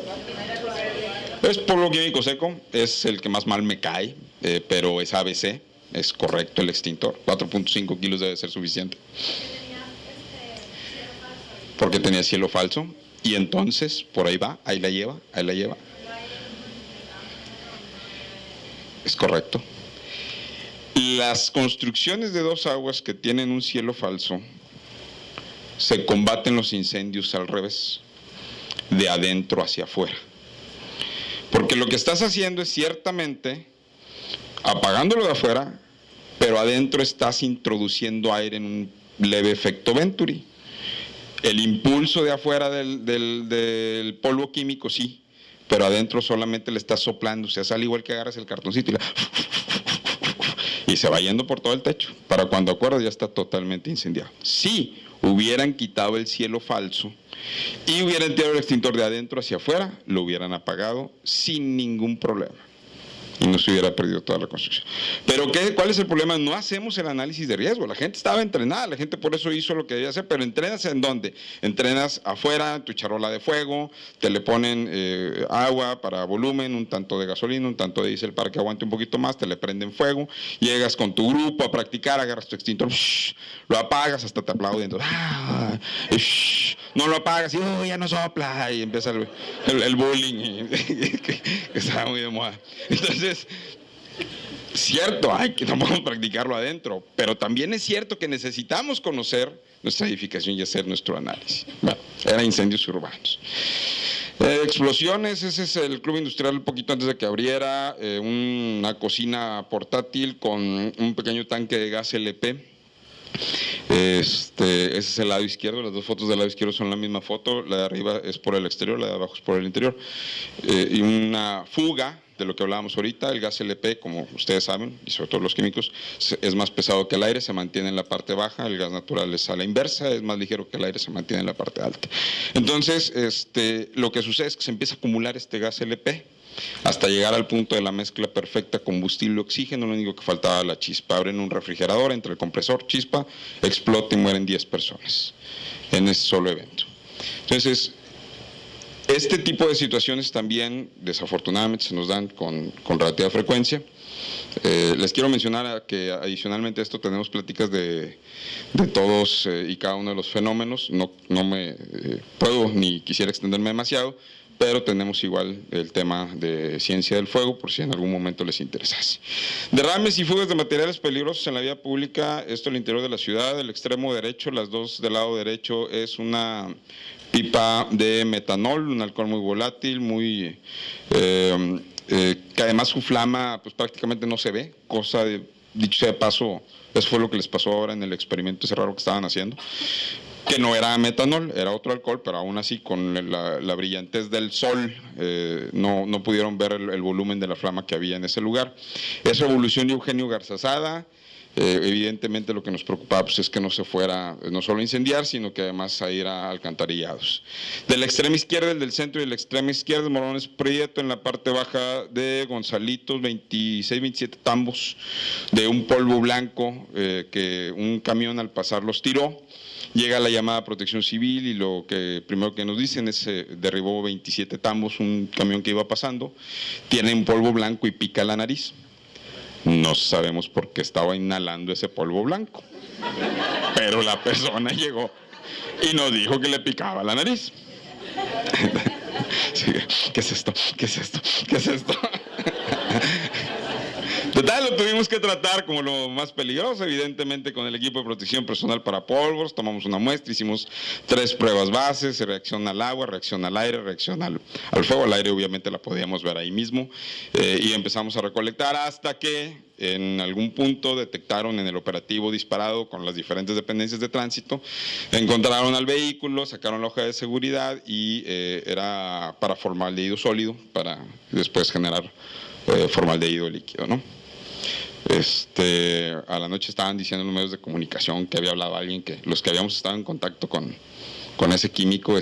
Es polvo químico seco, es el que más mal me cae, pero es ABC, es correcto el extintor, 4.5 kilos debe ser suficiente. Porque tenía cielo falso, y entonces, por ahí va, ahí la lleva, ahí la lleva. Es correcto. Las construcciones de 2 aguas que tienen un cielo falso, se combaten los incendios al revés, de adentro hacia afuera. Porque lo que estás haciendo es ciertamente apagándolo de afuera, pero adentro estás introduciendo aire en un leve efecto Venturi. El impulso de afuera del polvo químico sí, pero adentro solamente le estás soplando, o sea, sale igual que agarras el cartoncito y se va yendo por todo el techo. Para cuando acuerdas ya está totalmente incendiado. Sí, hubieran quitado el cielo falso y hubieran tirado el extintor de adentro hacia afuera, lo hubieran apagado sin ningún problema y no se hubiera perdido toda la construcción. Pero ¿cuál es el problema? No hacemos el análisis de riesgo. La gente estaba entrenada, la gente por eso hizo lo que debía hacer, pero ¿entrenas en dónde? Entrenas afuera, en tu charola de fuego, te le ponen agua para volumen, un tanto de gasolina, un tanto de diésel para que aguante un poquito más, te le prenden fuego, llegas con tu grupo a practicar, agarras tu extintor, lo apagas, hasta te aplauden, no lo apagas y ya no sopla, y empieza el bullying que está muy de moda. Entonces, cierto, que no podemos practicarlo adentro, pero también es cierto que necesitamos conocer nuestra edificación y hacer nuestro análisis. Bueno, eran incendios urbanos. Explosiones, ese es el club industrial un poquito antes de que abriera, una cocina portátil con un pequeño tanque de gas LP. Ese es el lado izquierdo, las dos fotos del lado izquierdo son la misma foto, la de arriba es por el exterior, la de abajo es por el interior. Y una fuga de lo que hablábamos ahorita, el gas LP, como ustedes saben, y sobre todo los químicos, es más pesado que el aire, se mantiene en la parte baja, el gas natural es a la inversa, es más ligero que el aire, se mantiene en la parte alta. Entonces, lo que sucede es que se empieza a acumular este gas LP, hasta llegar al punto de la mezcla perfecta combustible-oxígeno, lo único que faltaba la chispa. Abren un refrigerador, entre el compresor, chispa, explota y mueren 10 personas en ese solo evento. Entonces, este tipo de situaciones también, desafortunadamente, se nos dan con relativa frecuencia. Les quiero mencionar que adicionalmente a esto tenemos pláticas de todos y cada uno de los fenómenos. No me puedo ni quisiera extenderme demasiado, pero tenemos igual el tema de ciencia del fuego, por si en algún momento les interesase. Derrames y fugas de materiales peligrosos en la vía pública, esto en el interior de la ciudad, el extremo derecho, las dos del lado derecho es una pipa de metanol, un alcohol muy volátil, muy que además su flama pues prácticamente no se ve, cosa de, dicho sea de paso, eso fue lo que les pasó ahora en el experimento ese raro que estaban haciendo, que no era metanol, era otro alcohol, pero aún así con la brillantez del sol no pudieron ver el volumen de la flama que había en ese lugar. Es Revolución de Eugenio Garzazada. Evidentemente lo que nos preocupaba pues, es que no se fuera no solo a incendiar, sino que además a ir a alcantarillados. De la extrema izquierda, el del centro y de la extrema izquierda, Morones Prieto, en la parte baja de Gonzalitos, 26, 27 tambos de un polvo blanco que un camión al pasar los tiró. Llega la llamada a Protección Civil y lo que primero que nos dicen es derribó 27 tambos, un camión que iba pasando, tiene un polvo blanco y pica la nariz. No sabemos por qué estaba inhalando ese polvo blanco, pero la persona llegó y nos dijo que le picaba la nariz. Sí, ¿qué es esto? ¿Qué es esto? ¿Qué es esto? Total, lo tuvimos que tratar como lo más peligroso, evidentemente con el equipo de protección personal para pólvoros, tomamos una muestra, hicimos 3 pruebas bases, reacción al agua, reacción al aire, reacción al fuego, al aire obviamente la podíamos ver ahí mismo, y empezamos a recolectar hasta que en algún punto detectaron en el operativo disparado con las diferentes dependencias de tránsito, encontraron al vehículo, sacaron la hoja de seguridad y era para formaldehído sólido, para después generar formaldehído líquido, ¿no? A la noche estaban diciendo en los medios de comunicación que había hablado alguien que los que habíamos estado en contacto con ese químico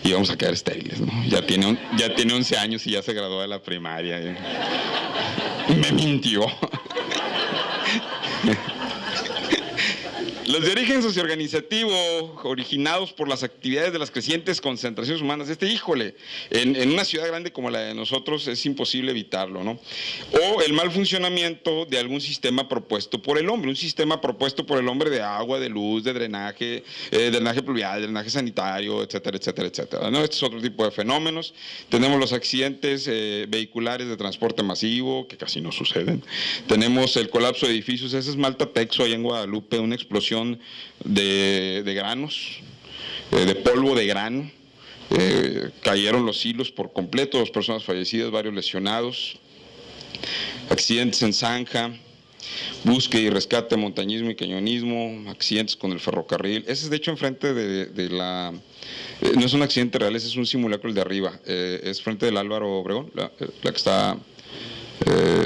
íbamos a quedar estériles, ¿no? Ya tiene 11 años y ya se graduó de la primaria. Me mintió. Los de origen socioorganizativo, originados por las actividades de las crecientes concentraciones humanas, híjole, en una ciudad grande como la de nosotros es imposible evitarlo, ¿no? O el mal funcionamiento de algún sistema propuesto por el hombre, un sistema propuesto por el hombre de agua, de luz, de drenaje pluvial, drenaje sanitario, etcétera, etcétera, etcétera, ¿no? Este es otro tipo de fenómenos. Tenemos los accidentes vehiculares de transporte masivo, que casi no suceden. Tenemos el colapso de edificios, ese es Maltatexo, allá en Guadalupe, una explosión de granos, de polvo de grano, cayeron los hilos por completo, 2 personas fallecidas, varios lesionados, accidentes en zanja, búsqueda y rescate, montañismo y cañonismo, accidentes con el ferrocarril, ese es de hecho enfrente de la, no es un accidente real, ese es un simulacro el de arriba, es frente del Álvaro Obregón, la que está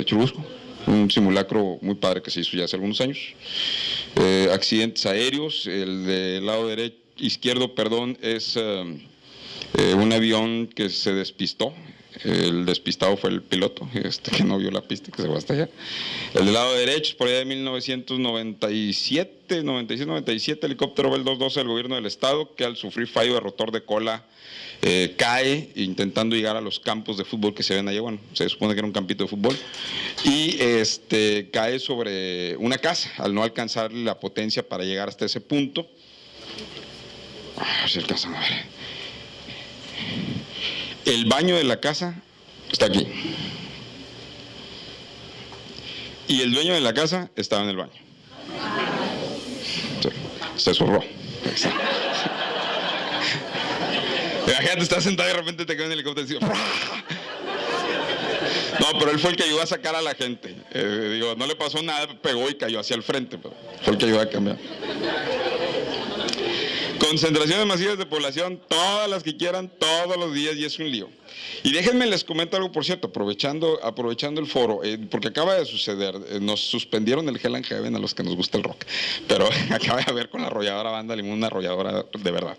Churubusco. Un simulacro muy padre que se hizo ya hace algunos años. Accidentes aéreos, el del lado izquierdo, es un avión que se despistó. El despistado fue el piloto, que no vio la pista, que se fue hasta allá. El del lado derecho, por allá de 1997, helicóptero Bell 212 del gobierno del estado, que al sufrir fallo de rotor de cola, cae intentando llegar a los campos de fútbol que se ven allá. Bueno, se supone que era un campito de fútbol, y cae sobre una casa al no alcanzar la potencia para llegar hasta ese punto. A ver si alcanzan a ver. El baño de la casa está aquí. Y el dueño de la casa estaba en el baño. Se zurró. Imagínate, estás sentado y de repente te cae un helicóptero y dices, no, pero él fue el que ayudó a sacar a la gente. Digo, no le pasó nada, pegó y cayó hacia el frente, pero fue el que ayudó a cambiar. Concentraciones masivas de población, todas las que quieran, todos los días, y es un lío. Y déjenme les comento algo, por cierto, aprovechando el foro, porque acaba de suceder, nos suspendieron el Hell and Heaven a los que nos gusta el rock, pero acaba de haber con la arrolladora Banda Limón, una arrolladora de verdad.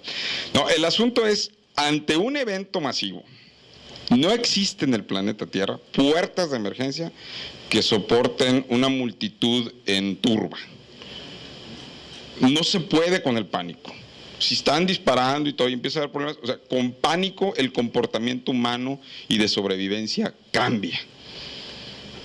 No, el asunto es, ante un evento masivo, no existe en el planeta Tierra puertas de emergencia que soporten una multitud en turba. No se puede con el pánico. Si están disparando y todo y empieza a haber problemas, o sea, con pánico el comportamiento humano y de sobrevivencia cambia.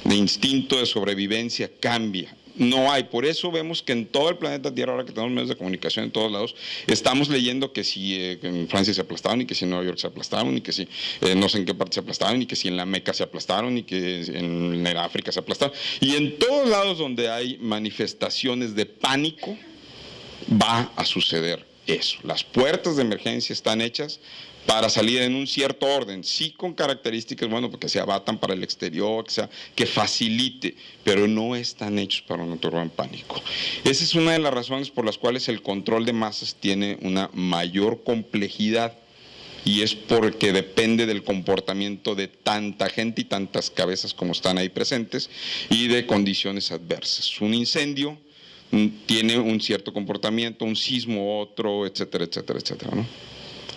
De instinto de sobrevivencia cambia. No hay, por eso vemos que en todo el planeta Tierra, ahora que tenemos medios de comunicación en todos lados, estamos leyendo que si en Francia se aplastaron, y que si en Nueva York se aplastaron, y que si no sé en qué parte se aplastaron, y que si en la Meca se aplastaron, y que en África se aplastaron. Y en todos lados donde hay manifestaciones de pánico, va a suceder eso. Las puertas de emergencia están hechas para salir en un cierto orden, sí con características, bueno, porque se abatan para el exterior, que facilite, pero no están hechos para una turba en pánico. Esa es una de las razones por las cuales el control de masas tiene una mayor complejidad, y es porque depende del comportamiento de tanta gente y tantas cabezas como están ahí presentes, y de condiciones adversas. Un incendio tiene un cierto comportamiento, un sismo otro, etcétera, etcétera, etcétera, ¿no?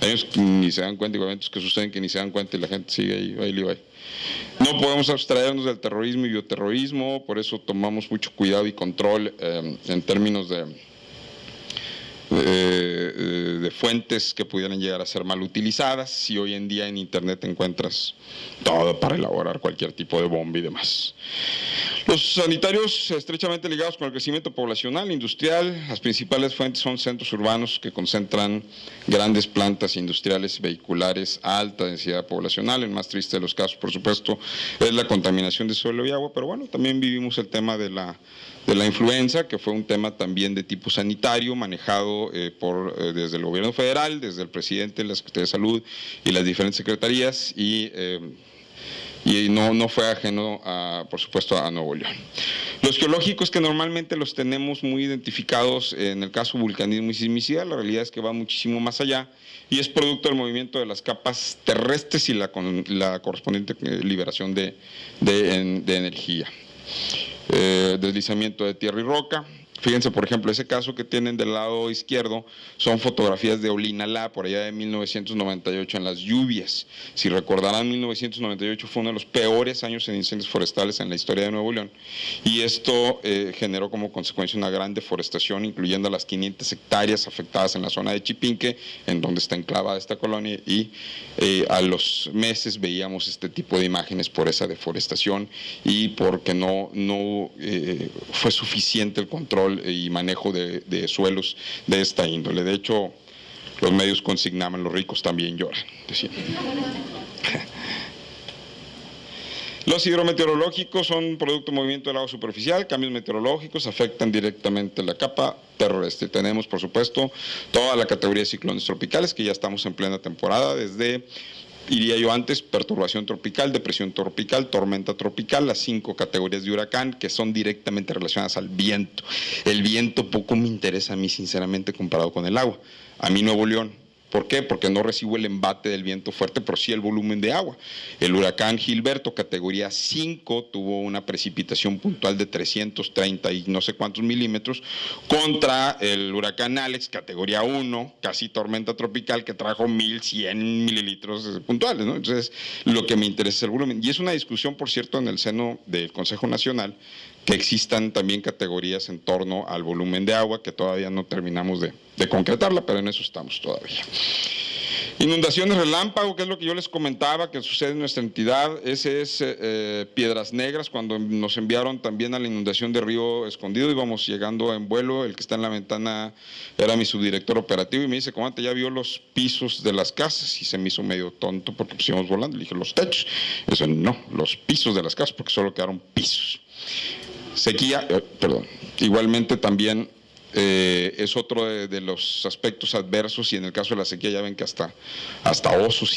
Hay unos que ni se dan cuenta, y eventos que suceden que ni se dan cuenta y la gente sigue ahí, ahí. No podemos abstraernos del terrorismo y bioterrorismo, por eso tomamos mucho cuidado y control en términos de fuentes que pudieran llegar a ser mal utilizadas. Si hoy en día en Internet encuentras todo para elaborar cualquier tipo de bomba y demás. Los sanitarios estrechamente ligados con el crecimiento poblacional, industrial, las principales fuentes son centros urbanos que concentran grandes plantas industriales, vehiculares a alta densidad poblacional. El más triste de los casos, por supuesto, es la contaminación de suelo y agua, pero bueno, también vivimos el tema de la influenza, que fue un tema también de tipo sanitario, manejado desde el gobierno federal, desde el presidente, la Secretaría de Salud y las diferentes secretarías, y no fue ajeno, por supuesto, a Nuevo León. Los geológicos, que normalmente los tenemos muy identificados en el caso vulcanismo y sismicidad, la realidad es que va muchísimo más allá, y es producto del movimiento de las capas terrestres y la correspondiente liberación de energía. Deslizamiento de tierra y roca. Fíjense, por ejemplo, ese caso que tienen del lado izquierdo son fotografías de Olinalá, por allá de 1998, en las lluvias. Si recordarán, 1998 fue uno de los peores años en incendios forestales en la historia de Nuevo León, y esto generó como consecuencia una gran deforestación, incluyendo las 500 hectáreas afectadas en la zona de Chipinque, en donde está enclavada esta colonia, y a los meses veíamos este tipo de imágenes por esa deforestación, y porque no fue suficiente el control y manejo de suelos de esta índole. De hecho, los medios consignaban, los ricos también lloran, decían. Los hidrometeorológicos son producto de movimiento del agua superficial. Cambios meteorológicos afectan directamente la capa terrestre. Tenemos, por supuesto, toda la categoría de ciclones tropicales, que ya estamos en plena temporada, desde, iría yo antes, perturbación tropical, depresión tropical, tormenta tropical, las 5 categorías de huracán que son directamente relacionadas al viento. El viento poco me interesa a mí, sinceramente, comparado con el agua. A mí Nuevo León. ¿Por qué? Porque no recibo el embate del viento fuerte, pero sí el volumen de agua. El huracán Gilberto, categoría 5, tuvo una precipitación puntual de 330 y no sé cuántos milímetros, contra el huracán Alex, categoría 1, casi tormenta tropical, que trajo 1100 mililitros puntuales, ¿no? Entonces, lo que me interesa es el volumen. Y es una discusión, por cierto, en el seno del Consejo Nacional, que existan también categorías en torno al volumen de agua, que todavía no terminamos de concretarla, pero en eso estamos todavía. Inundaciones relámpago, que es lo que yo les comentaba que sucede en nuestra entidad. Ese es Piedras Negras, cuando nos enviaron también a la inundación de Río Escondido, íbamos llegando en vuelo, el que está en la ventana era mi subdirector operativo y me dice, comandante, ¿ya vio los pisos de las casas? Y se me hizo medio tonto porque pues íbamos volando, le dije, los techos. Eso no, los pisos de las casas, porque solo quedaron pisos. Sequía, igualmente también es otro de los aspectos adversos, y en el caso de la sequía ya ven que hasta osos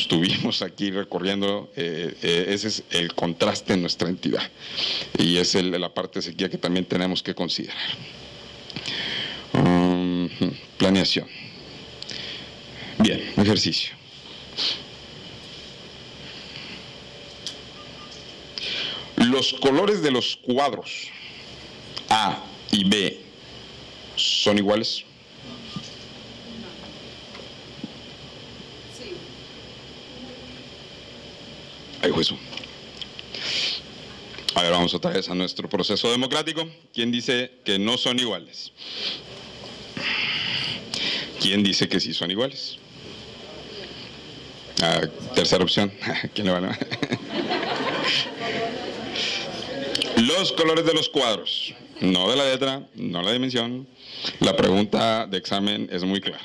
tuvimos aquí recorriendo. Ese es el contraste en nuestra entidad y es la parte de sequía que también tenemos que considerar. Planeación. Bien, ejercicio. Los colores de los cuadros A y B son iguales. Ay, juez. A ver, vamos otra vez a nuestro proceso democrático. ¿Quién dice que no son iguales? ¿Quién dice que sí son iguales? Tercera opción. ¿Quién le va a...? Los colores de los cuadros, no de la letra, no la dimensión. La pregunta de examen es muy clara.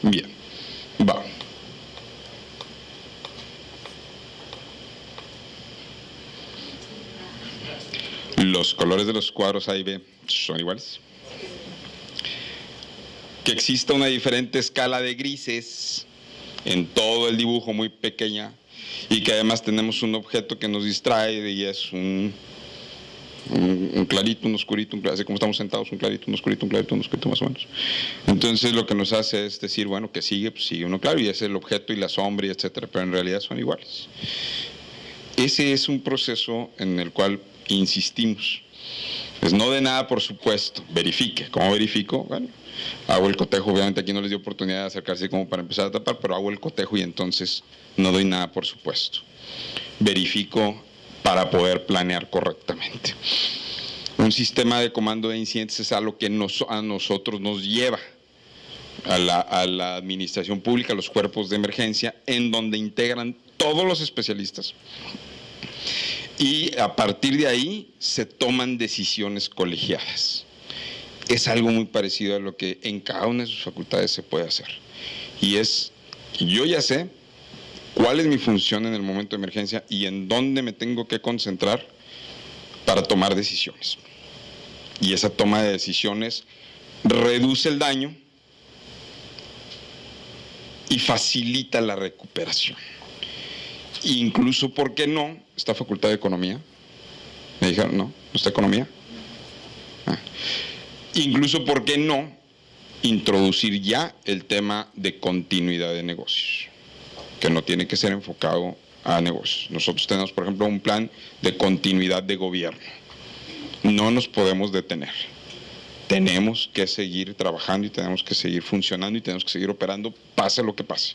Bien, va. Los colores de los cuadros A y B son iguales. Que exista una diferente escala de grises en todo el dibujo, muy pequeña, y que además tenemos un objeto que nos distrae y es un clarito, un oscurito, así como estamos sentados, un clarito, un oscurito, un clarito, un oscurito más o menos. Entonces lo que nos hace es decir, bueno, que sigue, pues sigue uno claro, y es el objeto y la sombra, y etcétera, pero en realidad son iguales. Ese es un proceso en el cual insistimos. Pues no de nada, por supuesto, verifique. ¿Cómo verifico? Bueno, hago el cotejo, obviamente aquí no les dio oportunidad de acercarse como para empezar a tapar, pero hago el cotejo y entonces no doy nada, por supuesto. Verifico para poder planear correctamente. Un sistema de comando de incidentes es algo que a nosotros nos lleva a la administración pública, a los cuerpos de emergencia, en donde integran todos los especialistas. Y a partir de ahí se toman decisiones colegiadas. Es algo muy parecido a lo que en cada una de sus facultades se puede hacer. Y es, yo ya sé cuál es mi función en el momento de emergencia y en dónde me tengo que concentrar para tomar decisiones. Y esa toma de decisiones reduce el daño y facilita la recuperación. Incluso, ¿por qué no? ¿Está facultad de economía? Me dijeron, ¿no? ¿No está economía? Incluso, ¿por qué no introducir ya el tema de continuidad de negocios? Que no tiene que ser enfocado a negocios. Nosotros tenemos, por ejemplo, un plan de continuidad de gobierno. No nos podemos detener. Tenemos que seguir trabajando y tenemos que seguir funcionando y tenemos que seguir operando, pase lo que pase.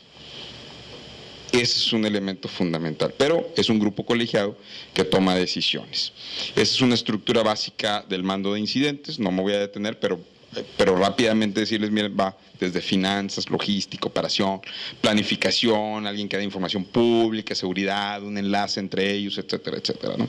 Ese es un elemento fundamental, pero es un grupo colegiado que toma decisiones. Esa es una estructura básica del mando de incidentes, no me voy a detener, pero rápidamente decirles, miren, va desde finanzas, logística, operación, planificación, alguien que da información pública, seguridad, un enlace entre ellos, etcétera, etcétera, ¿no?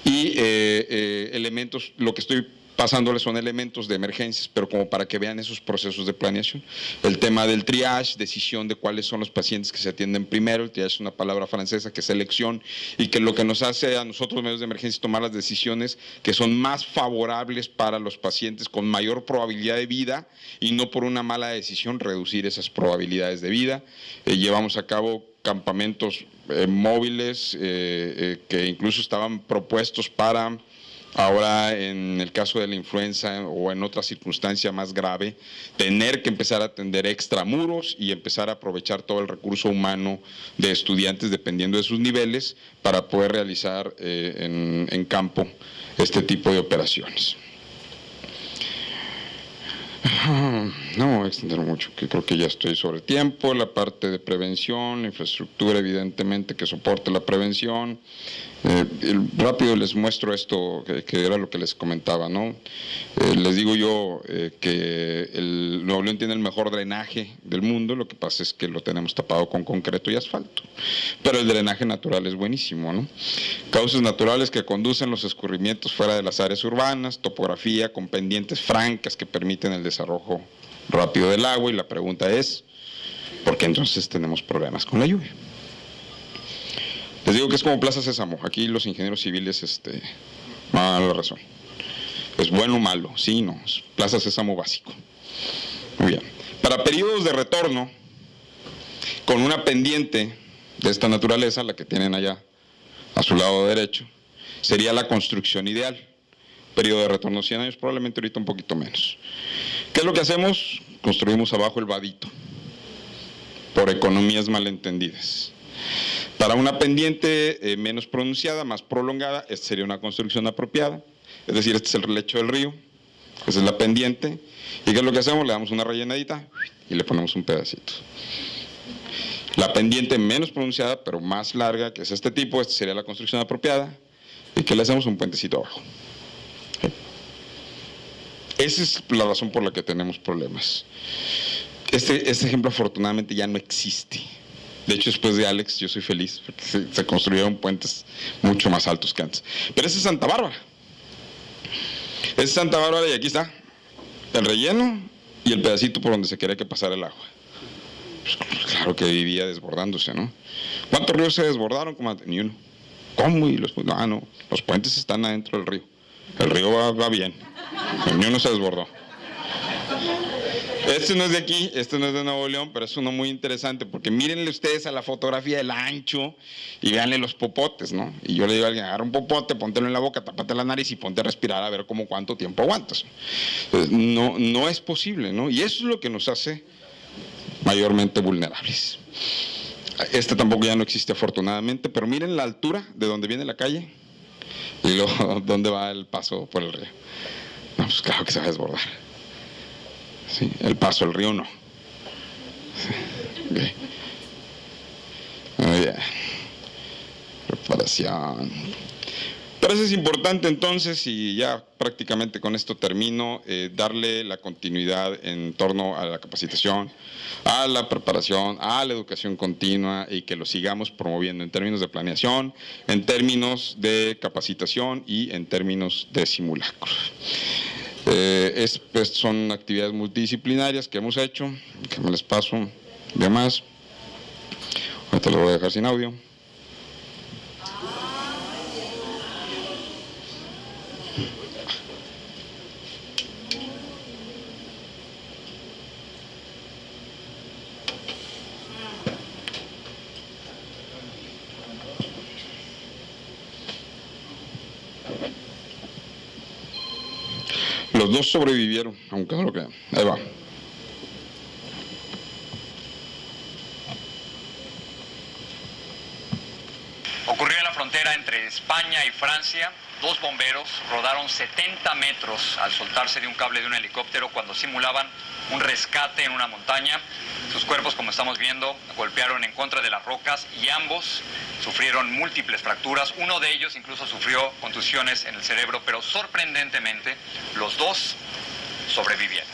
Y elementos, lo que estoy pasándoles son elementos de emergencias, pero como para que vean esos procesos de planeación. El tema del triage, decisión de cuáles son los pacientes que se atienden primero. El triage es una palabra francesa que es selección y que lo que nos hace a nosotros medios de emergencia es tomar las decisiones que son más favorables para los pacientes con mayor probabilidad de vida y no por una mala decisión reducir esas probabilidades de vida. Llevamos a cabo campamentos móviles que incluso estaban propuestos para... Ahora, en el caso de la influenza o en otra circunstancia más grave, tener que empezar a atender extramuros y empezar a aprovechar todo el recurso humano de estudiantes dependiendo de sus niveles para poder realizar en campo este tipo de operaciones. No me voy a extender mucho, que creo que ya estoy sobre tiempo. La parte de prevención, la infraestructura, evidentemente, que soporte la prevención. Rápido les muestro esto, que era lo que les comentaba, ¿no? Les digo yo que el Nuevo León tiene el mejor drenaje del mundo, lo que pasa es que lo tenemos tapado con concreto y asfalto. Pero el drenaje natural es buenísimo, ¿no? Causas naturales que conducen los escurrimientos fuera de las áreas urbanas, topografía con pendientes francas que permiten el desarrollo rápido del agua, y la pregunta es, ¿por qué entonces tenemos problemas con la lluvia? Les digo que es como Plaza Sésamo. Aquí los ingenieros civiles van a la razón. ¿Es bueno o malo? Sí, no. Es Plaza Sésamo básico. Muy bien. Para periodos de retorno, con una pendiente de esta naturaleza, la que tienen allá a su lado derecho, sería la construcción ideal. Periodo de retorno 100 años, probablemente ahorita un poquito menos. ¿Qué es lo que hacemos? Construimos abajo el vadito, por economías malentendidas. Para una pendiente menos pronunciada, más prolongada, esta sería una construcción apropiada. Es decir, este es el lecho del río, esa es la pendiente. ¿Y qué es lo que hacemos? Le damos una rellenadita y le ponemos un pedacito. La pendiente menos pronunciada, pero más larga, que es este tipo, esta sería la construcción apropiada. ¿Y qué le hacemos? Un puentecito abajo. Esa es la razón por la que tenemos problemas. Este ejemplo afortunadamente ya no existe. De hecho, después de Alex, yo soy feliz, porque se construyeron puentes mucho más altos que antes. Pero ese es Santa Bárbara. Ese es Santa Bárbara, y aquí está el relleno y el pedacito por donde se quería que pasara el agua. Pues, claro que vivía desbordándose, ¿no? ¿Cuántos ríos se desbordaron? Ni uno. ¿Cómo? Y los puentes están adentro del río. El río va bien. Ni uno se desbordó. Este no es de aquí, este no es de Nuevo León, pero es uno muy interesante, porque mírenle ustedes a la fotografía del ancho y véanle los popotes, ¿no? Y yo le digo a alguien, agarra un popote, póntelo en la boca, tápate la nariz y ponte a respirar a ver cuánto tiempo aguantas. Entonces, no es posible, ¿no? Y eso es lo que nos hace mayormente vulnerables. Este tampoco ya no existe afortunadamente, pero miren la altura de donde viene la calle y luego dónde va el paso por el río. No, pues claro que se va a desbordar. Sí, el paso del río no. Sí, okay. Muy bien. Preparación. Pero eso es importante entonces, y ya prácticamente con esto termino, darle la continuidad en torno a la capacitación, a la preparación, a la educación continua, y que lo sigamos promoviendo en términos de planeación, en términos de capacitación y en términos de simulacros. Pues son actividades multidisciplinarias que hemos hecho, que me les paso de más. Ahorita lo voy a dejar sin audio. Los dos sobrevivieron, aunque no lo crean. Ahí va. Ocurrió en la frontera entre España y Francia. Dos bomberos rodaron 70 metros al soltarse de un cable de un helicóptero cuando simulaban un rescate en una montaña. Sus cuerpos, como estamos viendo, golpearon en contra de las rocas y ambos sufrieron múltiples fracturas. Uno de ellos incluso sufrió contusiones en el cerebro, pero sorprendentemente los dos sobrevivieron.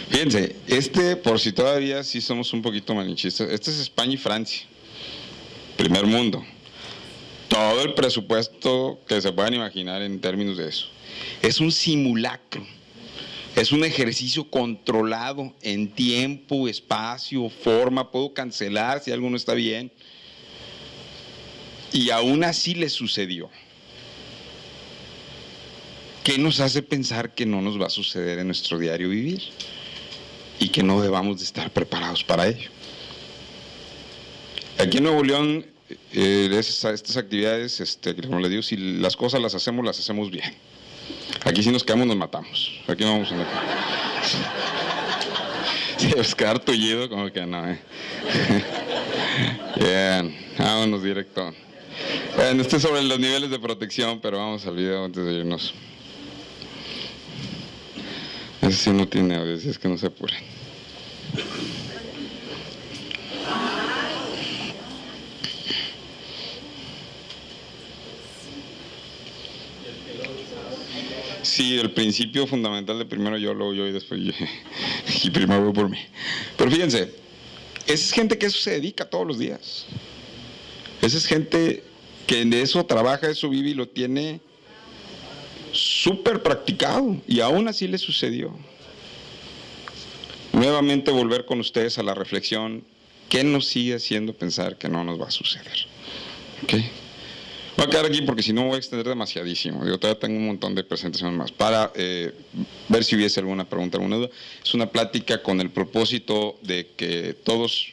Fíjense, por si todavía sí somos un poquito malinchistas, este es España y Francia, primer mundo. Todo el presupuesto que se puedan imaginar en términos de eso. Es un simulacro. Es un ejercicio controlado en tiempo, espacio, forma. Puedo cancelar si algo no está bien. Y aún así le sucedió. ¿Qué nos hace pensar que no nos va a suceder en nuestro diario vivir? Y que no debamos de estar preparados para ello. Aquí en Nuevo León, estas actividades, como les digo, si las cosas las hacemos bien. Aquí si nos quedamos nos matamos. Aquí no vamos a meter. Si es quedar tullido, como que no, Bien, vámonos directo. Bueno, esto es sobre los niveles de protección, pero vamos al video antes de irnos. Ese sí no tiene audio, es que no se apuren. Sí, el principio fundamental de primero yo, luego yo y después yo. Y primero voy por mí. Pero fíjense, esa es gente que eso se dedica todos los días. Esa es gente que de eso trabaja, eso vive y lo tiene súper practicado. Y aún así le sucedió. Nuevamente volver con ustedes a la reflexión, ¿qué nos sigue haciendo pensar que no nos va a suceder? ¿Okay? Voy a quedar aquí porque si no voy a extender demasiadísimo. Yo todavía tengo un montón de presentaciones más para ver si hubiese alguna pregunta, alguna duda. Es una plática con el propósito de que todos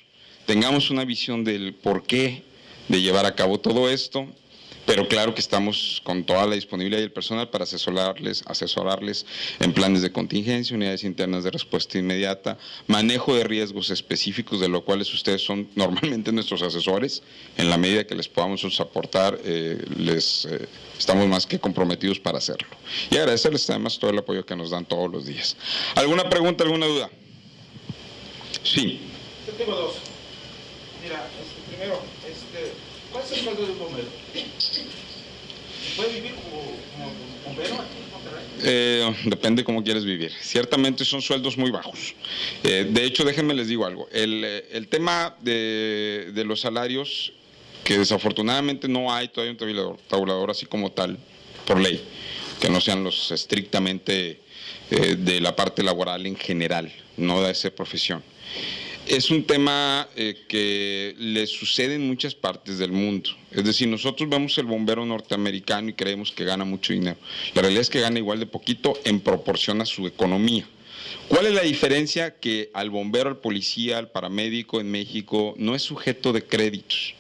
tengamos una visión del porqué de llevar a cabo todo esto, pero claro que estamos con toda la disponibilidad del personal para asesorarles en planes de contingencia, unidades internas de respuesta inmediata, manejo de riesgos específicos, de lo cuales ustedes son normalmente nuestros asesores. En la medida que les podamos aportar, estamos más que comprometidos para hacerlo. Y agradecerles además todo el apoyo que nos dan todos los días. ¿Alguna pregunta, alguna duda? Sí. Yo tengo dos. Mira, primero, ¿cuál es el sueldo de un bombero? ¿Puede vivir como bombero aquí en Monterrey? Depende cómo quieres vivir. Ciertamente son sueldos muy bajos. De hecho, déjenme les digo algo. El tema de los salarios, que desafortunadamente no hay todavía un tabulador así como tal, por ley, que no sean los estrictamente de la parte laboral en general, no de esa profesión. Es un tema que le sucede en muchas partes del mundo. Es decir, nosotros vemos el bombero norteamericano y creemos que gana mucho dinero. La realidad es que gana igual de poquito en proporción a su economía. ¿Cuál es la diferencia? Que al bombero, al policía, al paramédico en México no es sujeto de créditos.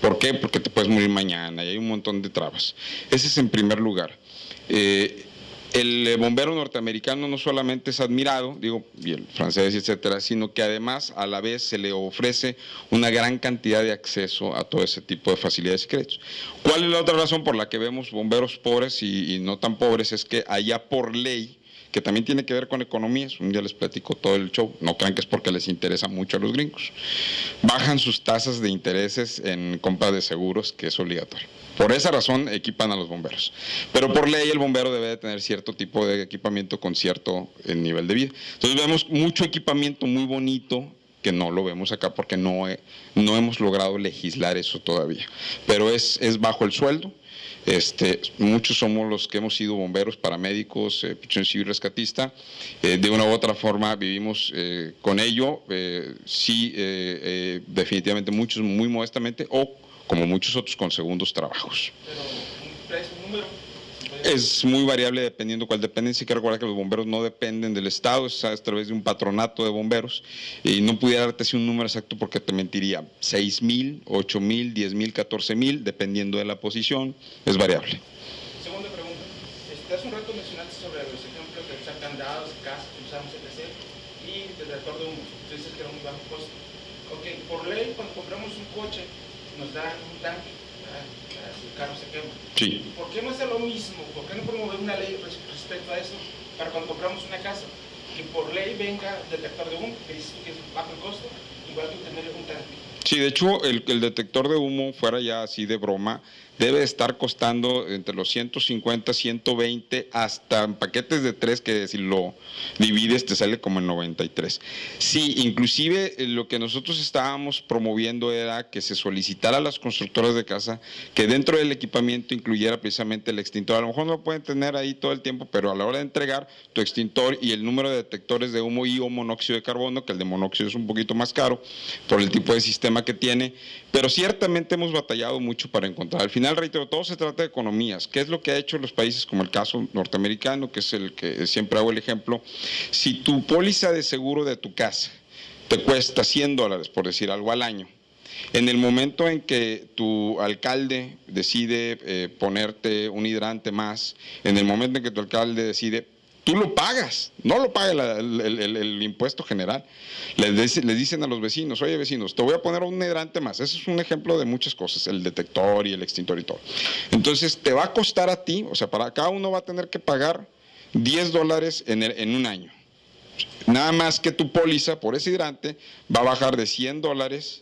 ¿Por qué? Porque te puedes morir mañana y hay un montón de trabas. Ese es en primer lugar. El bombero norteamericano no solamente es admirado, y el francés, etcétera, sino que además a la vez se le ofrece una gran cantidad de acceso a todo ese tipo de facilidades y créditos. ¿Cuál es la otra razón por la que vemos bomberos pobres y no tan pobres? Es que allá por ley, que también tiene que ver con economías, un día les platico todo el show, no crean que es porque les interesa mucho a los gringos, bajan sus tasas de intereses en compra de seguros, que es obligatorio. Por esa razón equipan a los bomberos. Pero por ley el bombero debe de tener cierto tipo de equipamiento con cierto nivel de vida. Entonces vemos mucho equipamiento muy bonito que no lo vemos acá porque no hemos logrado legislar eso todavía. Pero es bajo el sueldo. Muchos somos los que hemos sido bomberos, paramédicos, protección civil rescatista. De una u otra forma vivimos con ello. Definitivamente muchos muy modestamente o como muchos otros con segundos trabajos. Pero un precio, un número. Es muy variable dependiendo cuál dependencia. Hay que recordar que los bomberos no dependen del Estado, es a través de un patronato de bomberos. Y no pudiera darte así un número exacto porque te mentiría. 6,000, 8,000, 10,000, 14,000, dependiendo de la posición, es variable. Segunda pregunta. Hace un rato mencionaste sobre los ejemplos de usar candados, casas que usamos, etc. Y del detector de humo. Tú dices que era un bajo costo. Ok, por ley, cuando compramos un coche, nos dan un tanque para si el carro se quema. Sí. ¿Por qué no hacer lo mismo? ¿Por qué no promover una ley respecto a eso para cuando compramos una casa? Que por ley venga detector de humo, que dice que es bajo el costo, igual que tener un tanque. Sí, de hecho, el detector de humo, fuera ya así de broma, debe estar costando entre los 150, 120, hasta en paquetes de 3, que si lo divides te sale como en 93. Sí, inclusive lo que nosotros estábamos promoviendo era que se solicitara a las constructoras de casa que dentro del equipamiento incluyera precisamente el extintor. A lo mejor no lo pueden tener ahí todo el tiempo, pero a la hora de entregar tu extintor y el número de detectores de humo y o monóxido de carbono, que el de monóxido es un poquito más caro por el tipo de sistema que tiene, pero ciertamente hemos batallado mucho para encontrar. Al final, reitero, todo se trata de economías. ¿Qué es lo que ha hecho los países como el caso norteamericano, que es el que siempre hago el ejemplo? Si tu póliza de seguro de tu casa te cuesta $100, por decir algo, al año, en el momento en que tu alcalde decide ponerte un hidrante más, en el momento en que tu alcalde decide, tú lo pagas, no lo paga el impuesto general. Les dicen a los vecinos, oye vecinos, te voy a poner un hidrante más. Ese es un ejemplo de muchas cosas, el detector y el extintor y todo. Entonces te va a costar a ti, o sea, para cada uno va a tener que pagar $10 en un año. Nada más que tu póliza por ese hidrante va a bajar de $100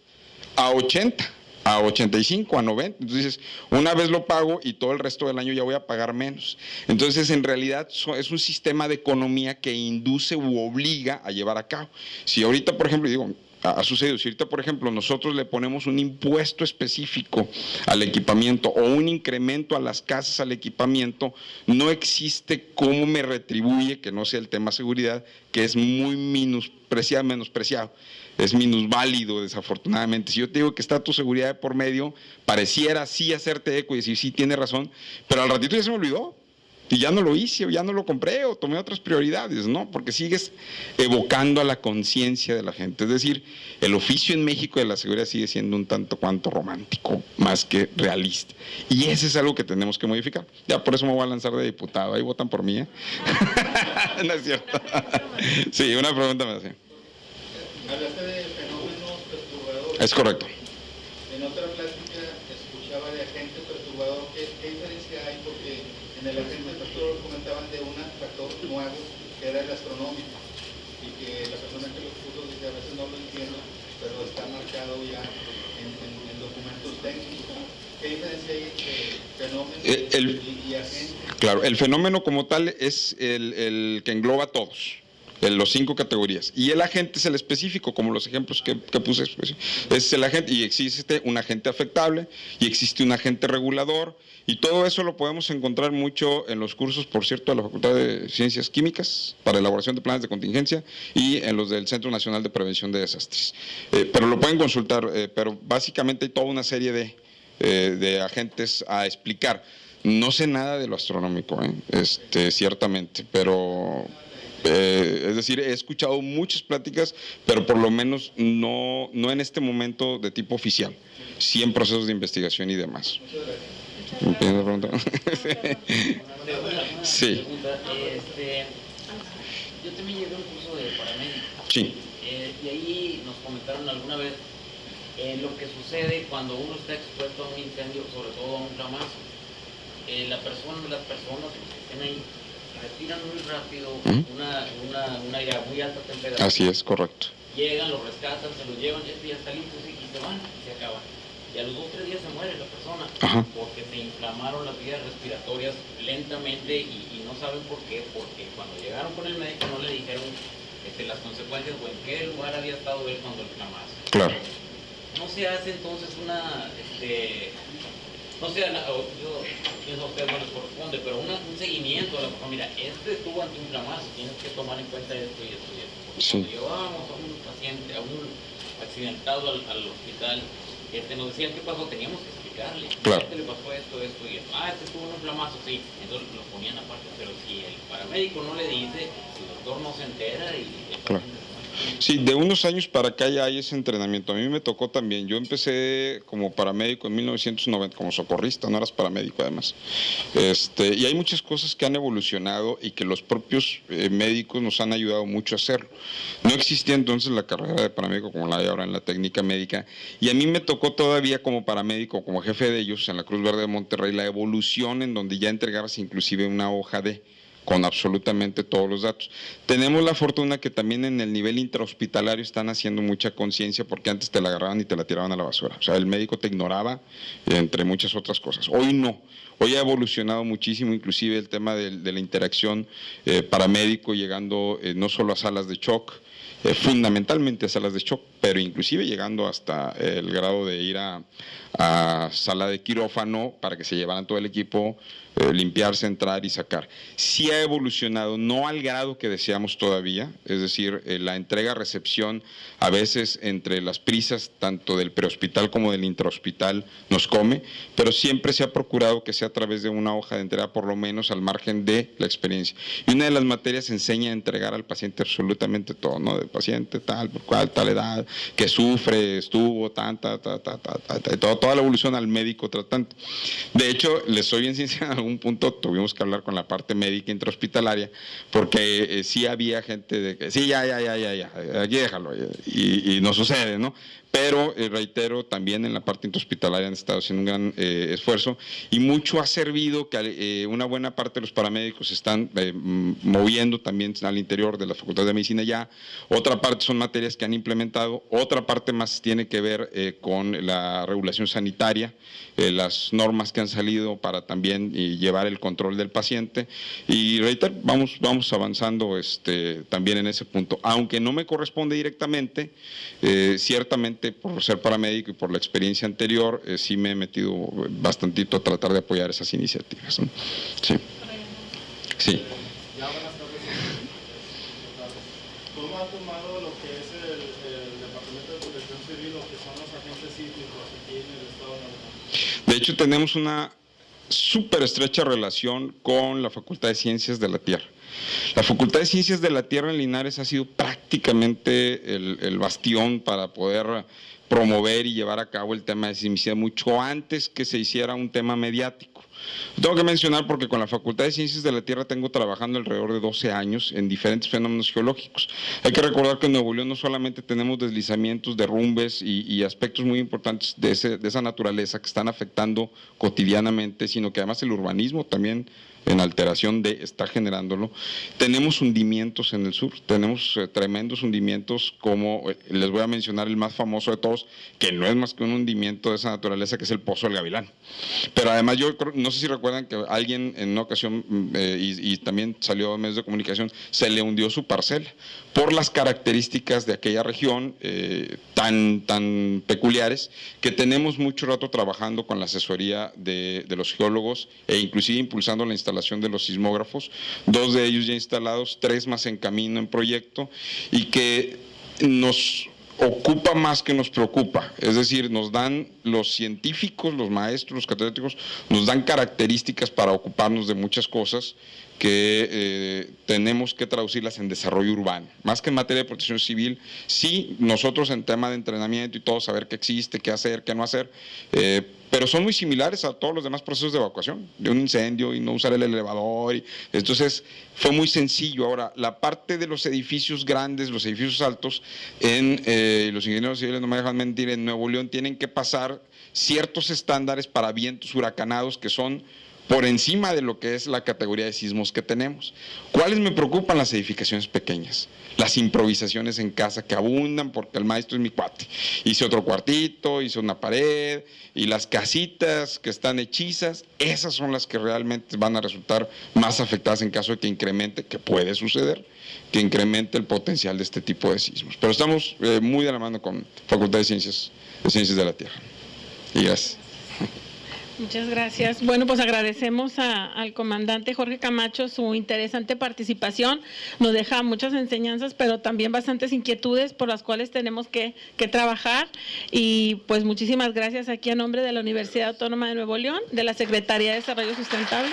a 80, a 85, a 90. Entonces dices, una vez lo pago y todo el resto del año ya voy a pagar menos. Entonces, en realidad es un sistema de economía que induce u obliga a llevar a cabo. Si ahorita, por ejemplo, digo, ha sucedido, si ahorita, por ejemplo, nosotros le ponemos un impuesto específico al equipamiento o un incremento a las casas al equipamiento, no existe cómo me retribuye, que no sea el tema seguridad, que es muy menospreciado, es minusválido desafortunadamente. Si yo te digo que está tu seguridad de por medio, pareciera sí hacerte eco y decir sí, tiene razón, pero al ratito ya se me olvidó. Y ya no lo hice, o ya no lo compré, o tomé otras prioridades, ¿no? Porque sigues evocando a la conciencia de la gente. Es decir, el oficio en México de la seguridad sigue siendo un tanto cuanto romántico, más que realista. Y eso es algo que tenemos que modificar. Ya por eso me voy a lanzar de diputado. Ahí votan por mí, ¿eh? No es cierto. Sí, una pregunta me hace. Hablaste de fenómenos perturbadores. Es correcto. En otra plática escuchaba de agente perturbador. ¿Qué diferencia hay? Porque en el agente perturbador comentaban de un factor nuevo que era el astronómico y que la persona que lo puso dice a veces no lo entiendo, pero está marcado ya en documentos técnicos. ¿Qué diferencia hay entre fenómeno y agente? Claro, el fenómeno como tal es el que engloba a todos. En los 5 categorías. Y el agente es el específico, como los ejemplos que puse. Pues, es el agente, y existe un agente afectable, y existe un agente regulador, y todo eso lo podemos encontrar mucho en los cursos, por cierto, de la Facultad de Ciencias Químicas, para elaboración de planes de contingencia, y en los del Centro Nacional de Prevención de Desastres. Pero lo pueden consultar, pero básicamente hay toda una serie de agentes a explicar. No sé nada de lo astronómico, ciertamente, pero... es decir, he escuchado muchas pláticas, pero por lo menos no en este momento de tipo oficial, sí en procesos de investigación y demás. ¿Me pides pregunta? Sí. Yo también llevé un curso de paramédico. Sí. Y ahí nos comentaron alguna vez lo que sucede cuando uno está expuesto a un incendio, sobre todo a un flamazo. Las personas que estén ahí respiran muy rápido, un aire a muy alta temperatura. Así es, correcto. Llegan, los rescatan, se los llevan, ya está listo, y se van y se acaban. Y a los 2 o 3 días se muere la persona. Ajá. Porque se inflamaron las vías respiratorias lentamente y no saben por qué, porque cuando llegaron con el médico no le dijeron las consecuencias o en qué lugar había estado él cuando el flamazo. Claro. No se hace entonces no sé, yo pienso a ustedes no les corresponde, pero un seguimiento a la persona. Mira, estuvo ante un flamazo, tienes que tomar en cuenta esto y esto y esto. Porque sí. Cuando llevábamos a un paciente, a un accidentado al hospital, nos decían qué pasó, teníamos que explicarle. Claro. Le pasó esto y esto. Estuvo en un flamazo, sí. Entonces lo ponían aparte, pero si el paramédico no le dice, el doctor no se entera y el claro. Sí, de unos años para acá ya hay ese entrenamiento. A mí me tocó también. Yo empecé como paramédico en 1990, como socorrista, no eras paramédico además. Y hay muchas cosas que han evolucionado y que los propios médicos nos han ayudado mucho a hacerlo. No existía entonces la carrera de paramédico como la hay ahora en la técnica médica. Y a mí me tocó todavía como paramédico, como jefe de ellos en la Cruz Verde de Monterrey, la evolución en donde ya entregabas inclusive una hoja con absolutamente todos los datos. Tenemos la fortuna que también en el nivel intrahospitalario están haciendo mucha conciencia, porque antes te la agarraban y te la tiraban a la basura. O sea, el médico te ignoraba, entre muchas otras cosas. Hoy no. Hoy ha evolucionado muchísimo, inclusive el tema de la interacción paramédico, llegando no solo a salas de shock, fundamentalmente a salas de shock, pero inclusive llegando hasta el grado de ir a sala de quirófano para que se llevaran todo el equipo, limpiarse, entrar y sacar. Sí ha evolucionado, no al grado que deseamos todavía, es decir, la entrega-recepción a veces entre las prisas tanto del prehospital como del intrahospital nos come, pero siempre se ha procurado que sea a través de una hoja de entrega, por lo menos al margen de la experiencia. Y una de las materias enseña a entregar al paciente absolutamente todo, ¿no? Del paciente tal, por cual, tal edad, que sufre, estuvo, toda la evolución al médico tratante. De hecho, les soy bien sincero, en algún punto tuvimos que hablar con la parte médica intrahospitalaria, porque sí había gente de que, sí, ya, aquí déjalo, y no sucede, ¿no? pero reitero, también en la parte intrahospitalaria han estado haciendo un gran esfuerzo, y mucho ha servido que una buena parte de los paramédicos se están moviendo también al interior de la Facultad de Medicina ya. Otra parte son materias que han implementado, otra parte más tiene que ver con la regulación sanitaria, las normas que han salido para también llevar el control del paciente, y reitero, vamos avanzando también en ese punto, aunque no me corresponde directamente, ciertamente por ser paramédico y por la experiencia anterior, sí me he metido bastantito a tratar de apoyar esas iniciativas, ¿no? Sí. Sí. ¿Cómo ha tomado lo que es el Departamento de Protección Civil, lo que son los agentes sísmicos aquí en el estado de Nuevo León? De hecho, tenemos una súper estrecha relación con la Facultad de Ciencias de la Tierra. La Facultad de Ciencias de la Tierra en Linares ha sido prácticamente el bastión para poder promover y llevar a cabo el tema de sismicidad mucho antes que se hiciera un tema mediático. Tengo que mencionar porque con la Facultad de Ciencias de la Tierra tengo trabajando alrededor de 12 años en diferentes fenómenos geológicos. Hay que recordar que en Nuevo León no solamente tenemos deslizamientos, derrumbes y aspectos muy importantes de esa naturaleza que están afectando cotidianamente, sino que además el urbanismo también en alteración está generándolo. Tenemos hundimientos en el sur, tenemos tremendos hundimientos, como les voy a mencionar el más famoso de todos, que no es más que un hundimiento de esa naturaleza, que es el Pozo del Gavilán. Pero además yo no sé si recuerdan que alguien en una ocasión, y también salió en medios de comunicación, se le hundió su parcela por las características de aquella región tan peculiares, que tenemos mucho rato trabajando con la asesoría de los geólogos e inclusive impulsando la instalación de los sismógrafos, 2 de ellos ya instalados, 3 más en camino en proyecto, y que nos ocupa más que nos preocupa. Es decir, nos dan los científicos, los maestros, los catedráticos, nos dan características para ocuparnos de muchas cosas que tenemos que traducirlas en desarrollo urbano. Más que en materia de protección civil, sí, nosotros en tema de entrenamiento y todo, saber qué existe, qué hacer, qué no hacer, pero son muy similares a todos los demás procesos de evacuación, de un incendio y no usar el elevador. Entonces, fue muy sencillo. Ahora, la parte de los edificios grandes, los edificios altos, los ingenieros civiles no me dejan mentir, en Nuevo León tienen que pasar ciertos estándares para vientos huracanados que son por encima de lo que es la categoría de sismos que tenemos. ¿Cuáles me preocupan? Las edificaciones pequeñas, las improvisaciones en casa que abundan, porque el maestro es mi cuate. Hice otro cuartito, hice una pared, y las casitas que están hechizas, esas son las que realmente van a resultar más afectadas en caso de que incremente, que puede suceder, que incremente el potencial de este tipo de sismos. Pero estamos muy de la mano con Facultad de Ciencias de la Tierra. Y gracias. Muchas gracias. Bueno, pues agradecemos al comandante Jorge Camacho su interesante participación. Nos deja muchas enseñanzas, pero también bastantes inquietudes por las cuales tenemos que trabajar. Y pues muchísimas gracias aquí a nombre de la Universidad Autónoma de Nuevo León, de la Secretaría de Desarrollo Sustentable.